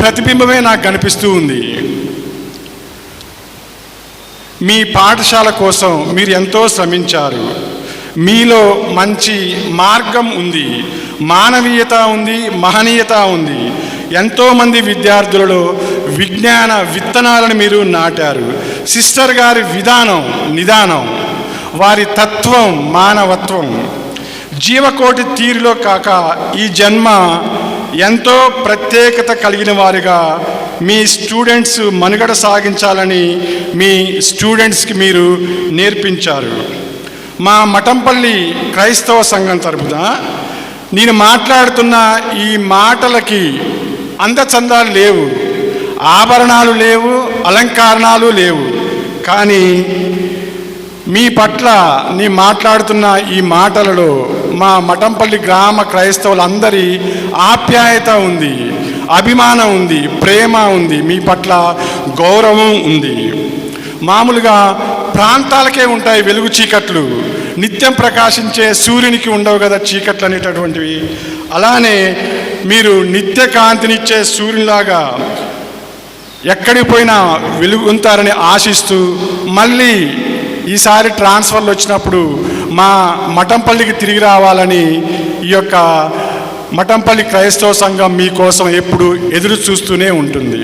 ప్రతిబింబమే నాకు కనిపిస్తూ ఉంది. మీ పాఠశాల కోసం మీరు ఎంతో శ్రమించారు. మీలో మంచి మార్గం ఉంది, మానవీయత ఉంది, మహనీయత ఉంది. ఎంతోమంది విద్యార్థులలో విజ్ఞాన విత్తనాలను మీరు నాటారు. సిస్టర్ గారి నిదానం, వారి తత్వం, మానవత్వం జీవకోటి తీరులో కాక ఈ జన్మ ఎంతో ప్రత్యేకత కలిగిన వారిగా మీ స్టూడెంట్స్ మనుగడ సాగించాలని మీ స్టూడెంట్స్కి మీరు నేర్పించారు. మా మఠంపల్లి క్రైస్తవ సంఘం తరపున నేను మాట్లాడుతున్న ఈ మాటలకి అందచందాలు లేవు, ఆభరణాలు లేవు, అలంకరణలు లేవు. కానీ మీ పట్ల నీ మాట్లాడుతున్న ఈ మాటలలో మా మఠంపల్లి గ్రామ క్రైస్తవులందరి ఆప్యాయత ఉంది, అభిమానం ఉంది, ప్రేమ ఉంది, మీ పట్ల గౌరవం ఉంది. మామూలుగా ప్రాంతాలకే ఉంటాయి వెలుగు చీకట్లు, నిత్యం ప్రకాశించే సూర్యునికి ఉండవు కదా చీకట్లు అనేటటువంటివి. అలానే మీరు నిత్య కాంతినిచ్చే సూర్యునిలాగా ఎక్కడికి పోయినా వెలుగుంటారని ఆశిస్తూ, మళ్ళీ ఈసారి ట్రాన్స్ఫర్లు వచ్చినప్పుడు మా మఠంపల్లికి తిరిగి రావాలని ఈ యొక్క మఠంపల్లి క్రైస్తవ సంఘం మీకోసం ఎప్పుడు ఎదురు చూస్తూనే ఉంటుంది.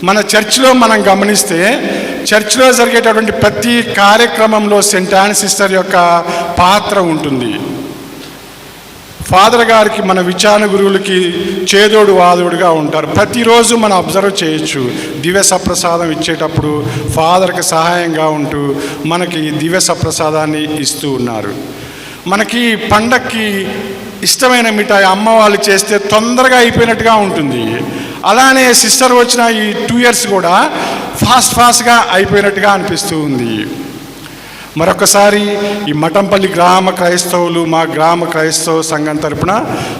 మన చర్చిలో మనం గమనిస్తే చర్చిలో జరిగేటటువంటి ప్రతి కార్యక్రమంలో సెయింట్ యాన్ సిస్టర్ యొక్క పాత్ర ఉంటుంది. ఫాదర్ గారికి మన విచారణ గురువులకి చేదోడు వాదోడుగా ఉంటారు. ప్రతిరోజు మనం అబ్జర్వ్ చేయొచ్చు. దివ్య సప్రసాదం ఇచ్చేటప్పుడు ఫాదర్కి సహాయంగా ఉంటూ మనకి దివ్య సప్రసాదాన్ని ఇస్తూ ఉన్నారు. మనకి పండక్కి ఇష్టమైన మిఠాయి అమ్మ వాళ్ళు చేస్తే తొందరగా అయిపోయినట్టుగా ఉంటుంది. అలానే సిస్టర్ వచ్చిన ఈ 2 years కూడా ఫాస్ట్గా అయిపోయినట్టుగా అనిపిస్తూ ఉంది. మరొకసారి ఈ మఠంపల్లి గ్రామ క్రైస్తవులు, మా గ్రామ క్రైస్తవ సంఘం తరపున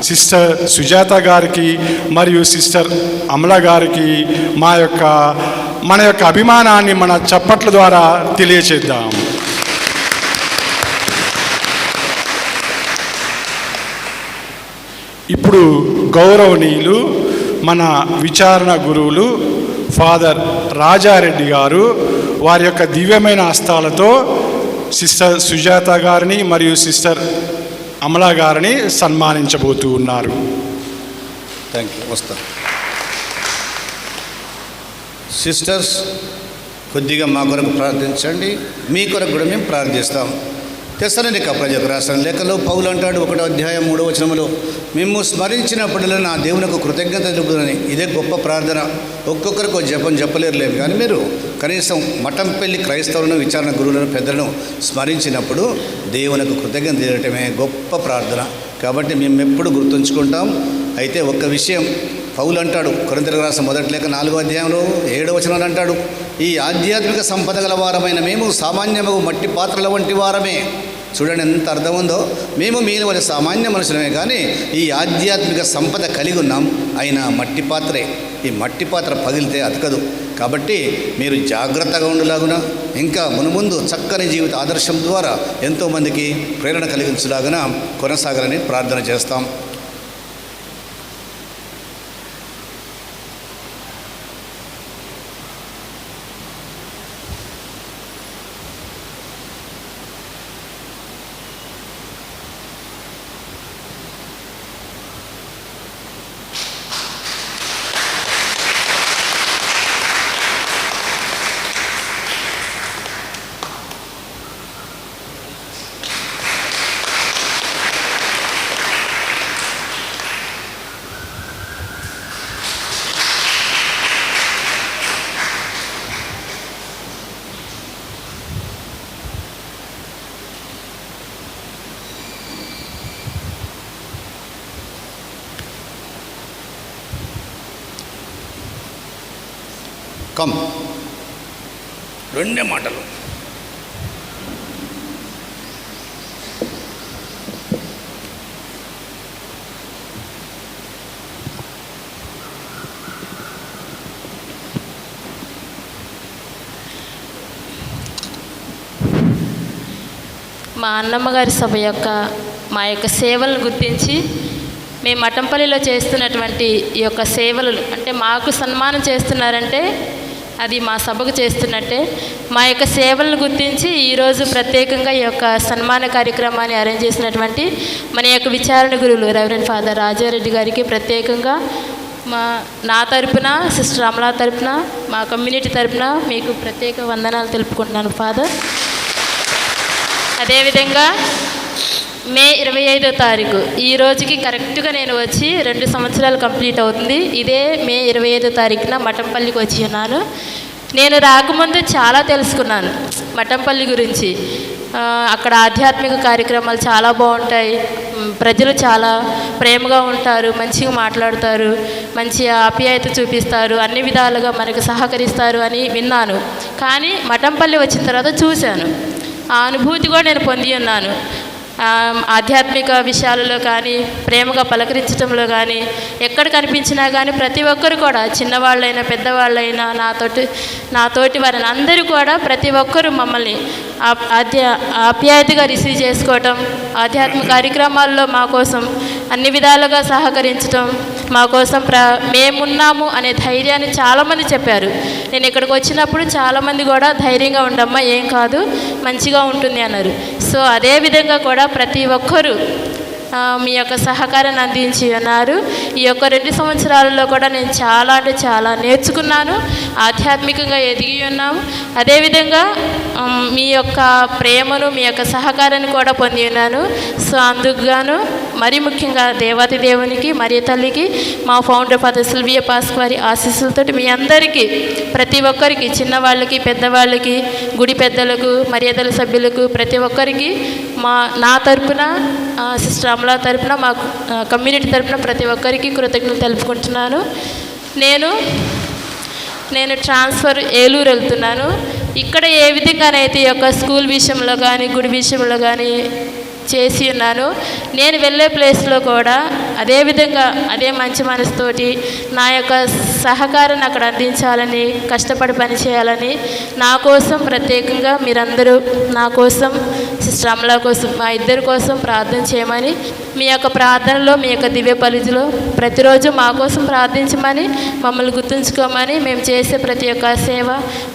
సిస్టర్ సుజాత గారికి మరియు సిస్టర్ అమల గారికి మన యొక్క అభిమానాన్ని మన చప్పట్ల ద్వారా తెలియచేద్దాం. ఇప్పుడు గౌరవనీయులు మన విచారణ గురువులు ఫాదర్ రాజారెడ్డి గారు వారి యొక్క దివ్యమైన హస్తాలతో సిస్టర్ సుజాత గారిని మరియు సిస్టర్ అమలా గారిని సన్మానించబోతూ ఉన్నారు. Thank you. వస్తా సిస్టర్స్, కొద్దిగా మా కొరకు ప్రార్థించండి. మీ కొరకు కూడా మేము ప్రార్థిస్తాం. తెస్సలోనిక ప్రజలకు రాసిన లేఖలో పౌలు అంటాడు 1వ అధ్యాయం 3వ వచనములో, మేము స్మరించినప్పుడల్లా నా దేవునికి కృతజ్ఞత తెలుపుదని. ఇదే గొప్ప ప్రార్థన. ఒక్కొక్కరికి జపం చెప్పలేరులేదు, కానీ మీరు కనీసం మఠంపల్లి క్రైస్తవులను, విచారణ గురువులను, పెద్దలను స్మరించినప్పుడు దేవునికి కృతజ్ఞత తెలియటమే గొప్ప ప్రార్థన. కాబట్టి మేము ఎప్పుడు గుర్తుంచుకుంటాం. అయితే ఒక్క విషయం పౌలు అంటాడు, కొరింథీయులకు రాసిన 1వ లేఖ 4వ అధ్యాయంలో 7వ వచనంలో అంటాడు, ఈ ఆధ్యాత్మిక సంపద గల వారమైన మేము సామాన్యము మట్టి పాత్రల వంటి వారమే. చూడండి ఎంత అర్థం ఉందో. మేము మీలో వల్ల సామాన్య మనుషులమే, కానీ ఈ ఆధ్యాత్మిక సంపద కలిగి ఉన్నాం. అయినా మట్టి పాత్రే. ఈ మట్టి పాత్ర పగిలితే అతకదు. కాబట్టి మీరు జాగ్రత్తగా ఉండలాగున, ఇంకా మునుముందు చక్కని జీవిత ఆదర్శం ద్వారా ఎంతోమందికి ప్రేరణ కలిగించలాగున కొనసాగాలని ప్రార్థన చేస్తాం. కమ్, 2 మాటలు. మా అన్నమ్మగారి సభ మా యొక్క సేవలను గుర్తించి మేము మఠంపల్లిలో చేస్తున్నటువంటి ఈ యొక్క సేవలు అంటే మాకు సన్మానం చేస్తున్నారంటే అది మా సభకు చేస్తున్నట్టే. మా యొక్క సేవలను గుర్తించి ఈరోజు ప్రత్యేకంగా ఈ యొక్క సన్మాన కార్యక్రమాన్ని అరేంజ్ చేసినటువంటి మన యొక్క విచారణ గురువులు రెవరెండ్ ఫాదర్ రాజారెడ్డి గారికి ప్రత్యేకంగా నా తరపున, సిస్టర్ అమలా తరపున, మా కమ్యూనిటీ తరపున మీకు ప్రత్యేక వందనాలు తెలుపుకుంటున్నాను ఫాదర్. అదేవిధంగా మే 25వ తారీఖు ఈ రోజుకి కరెక్ట్గా నేను వచ్చి 2 సంవత్సరాలు కంప్లీట్ అవుతుంది. ఇదే మే 25వ తారీఖున మఠంపల్లికి వచ్చి ఉన్నాను. నేను రాకముందు చాలా తెలుసుకున్నాను మఠంపల్లి గురించి. అక్కడ ఆధ్యాత్మిక కార్యక్రమాలు చాలా బాగుంటాయి, ప్రజలు చాలా ప్రేమగా ఉంటారు, మంచిగా మాట్లాడతారు, మంచి ఆప్యాయత చూపిస్తారు, అన్ని విధాలుగా మనకు సహకరిస్తారు అని విన్నాను. కానీ మఠంపల్లి వచ్చిన తర్వాత చూశాను, ఆ అనుభూతి కూడా నేను పొంది ఉన్నాను. ఆధ్యాత్మిక విషయాలలో కానీ, ప్రేమగా పలకరించడంలో కానీ, ఎక్కడ కనిపించినా కానీ ప్రతి ఒక్కరు కూడా, చిన్నవాళ్ళైనా పెద్దవాళ్ళైనా, నాతోటి వారిని అందరూ కూడా ప్రతి ఒక్కరూ మమ్మల్ని ఆప్యాయతగా రిసీవ్ చేసుకోవటం, ఆధ్యాత్మిక కార్యక్రమాల్లో మా కోసం అన్ని విధాలుగా సహకరించడం, మా కోసం మేమున్నాము అనే ధైర్యాన్ని చాలామంది చెప్పారు. నేను ఇక్కడికి వచ్చినప్పుడు చాలామంది కూడా ధైర్యంగా ఉండమ్మా, ఏం కాదు, మంచిగా ఉంటుంది అన్నారు. సో అదేవిధంగా కూడా ప్రతి ఒక్కరూ మీ యొక్క సహకారాన్ని అందించి ఉన్నారు. ఈ యొక్క 2 సంవత్సరాలలో కూడా నేను చాలా అంటే చాలా నేర్చుకున్నాను, ఆధ్యాత్మికంగా ఎదిగి ఉన్నాము. అదేవిధంగా మీ యొక్క ప్రేమను, మీ యొక్క సహకారాన్ని కూడా పొంది ఉన్నాను. సో అందుకు గాను మరీ ముఖ్యంగా దేవాతి దేవునికి, మరియ తల్లికి, మా ఫౌండర్ ఫాదర్ సిల్వియా పాస్క్వారి ఆశీస్సులతో మీ అందరికీ, ప్రతి ఒక్కరికి, చిన్నవాళ్ళకి, పెద్దవాళ్ళకి, గుడి పెద్దలకు, మర్యాదల సభ్యులకు, ప్రతి ఒక్కరికి నా తరపున, సిస్టర్ అమలా తరపున, మా కమ్యూనిటీ తరపున ప్రతి ఒక్కరికి కృతజ్ఞతలు తెలుపుకుంటున్నాను. నేను ట్రాన్స్ఫర్ ఏలూరు వెళ్తున్నాను. ఇక్కడ ఏ విధంగానైతే ఈ యొక్క స్కూల్ విషయంలో కానీ, గుడి విషయంలో కానీ చేసి ఉన్నాను, నేను వెళ్ళే ప్లేస్లో కూడా అదేవిధంగా అదే మంచి మనసుతోటి నా యొక్క సహకారాన్ని అక్కడ అందించాలని, కష్టపడి పనిచేయాలని, నా కోసం ప్రత్యేకంగా మీరందరూ నా కోసం, సిస్టర్ అమలా కోసం, మా ఇద్దరి కోసం ప్రార్థన చేయమని, మీ యొక్క ప్రార్థనలో, మీ యొక్క దివ్య పలిజలో ప్రతిరోజు మా కోసం ప్రార్థించమని, మమ్మల్ని గుర్తుంచుకోమని, మేము చేసే ప్రతి ఒక్క సేవ,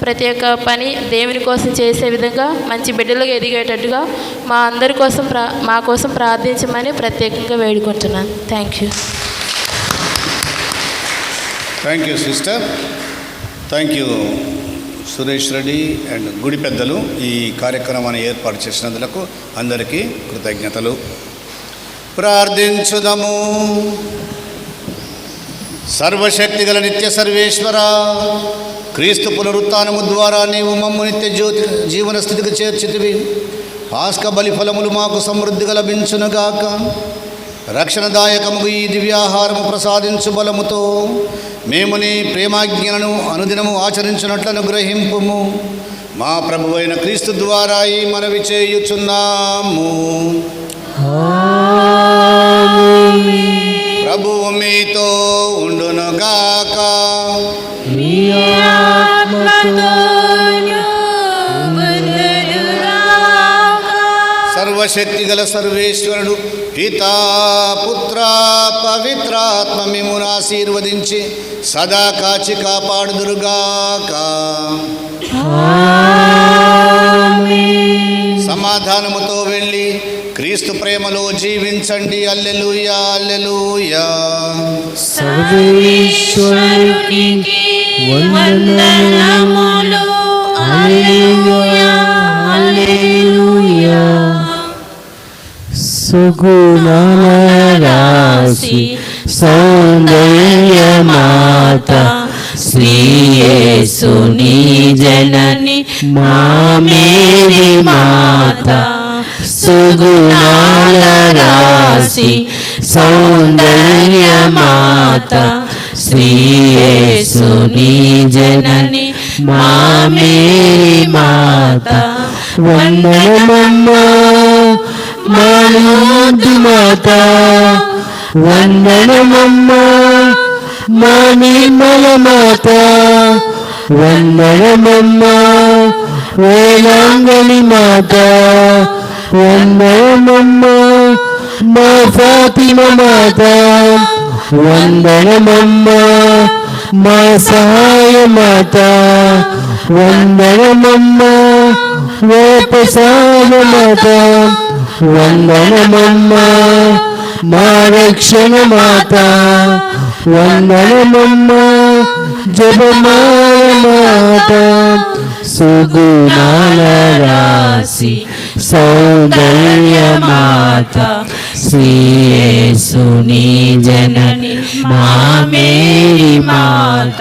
ప్రతి ఒక్క పని దేవుని కోసం చేసే విధంగా మంచి బిడ్డలుగా ఎదిగేటట్టుగా మా కోసం ప్రార్థించమని ప్రత్యేకంగా వేడుకుంటున్నాను. Thank you sister. Thank you Suresh Reddy and గుడి పెద్దలు ఈ కార్యక్రమాన్ని ఏర్పాటు చేసినందుకు అందరికీ కృతజ్ఞతలు. ప్రార్థించుదము. సర్వశక్తిగల నిత్య సర్వేశ్వర, క్రీస్తు పునరుత్థానము ద్వారా నీవు మమ్ము నిత్య జీవన స్థితికి చేర్చితివి. పాస్క బలిఫలములు మాకు సమృద్ధిగా లభించునుగాక. రక్షణదాయకముగు ఈ దివ్యాహారము ప్రసాదించు బలముతో మేము నీ ప్రేమాజ్ఞలను అనుదినము ఆచరించినట్లు అనుగ్రహింపుము. మా ప్రభువైన క్రీస్తు ద్వారా ఈ మనవి చేయుచున్నాము. ప్రభువు మీతో ఉండునుగాక. సర్వశక్తిగల సర్వేశ్వరుడు పితా, పుత్ర, పవిత్రాత్మ మిమ్మును ఆశీర్వదించి సదా కాచి కాపాడుదురుగాక. సమాధానముతో వెళ్ళి క్రీస్తు ప్రేమలో జీవించండి. హల్లెలూయా, హల్లెలూయా. సర్వేశ్వరునికి వందనములు. హల్లెలూయా, హల్లెలూయా. సుగుణాల రాశి సౌందర్యమాత శ్రీయేసుని జనని మా మేరీ మాత. సుగుణాల రాశి సౌందర్యమాత శ్రీయేసుని జనని మా మేరీ మాత. వందనమమ్మా మా ముద్దు మాత, వందనమమ్మా మా నిర్మల మాత, వందనమమ్మా వేలాంగని మాత, వందనమమ్మా మా ఫాతిమ మాత, వందనమమ్మా మా సహాయ మాత, వందనమమ్మా వేపసాయ మాత, వందనమమ్మా మా రక్షణ మాత, వందనమమ్మా జపమాల మాత. సుగుణాల రాశి సౌందర్య మాత శ్రీయేసుని జనని మా మేరీ మాత.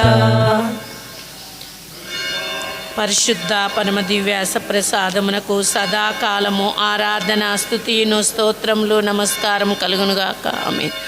పరిశుద్ధ పరమ దివ్యాస ప్రసాదమునకు సదాకాలము ఆరాధన, స్తుతిను, స్తోత్రములు, నమస్కారం కలుగునుగాక. ఆమేన్.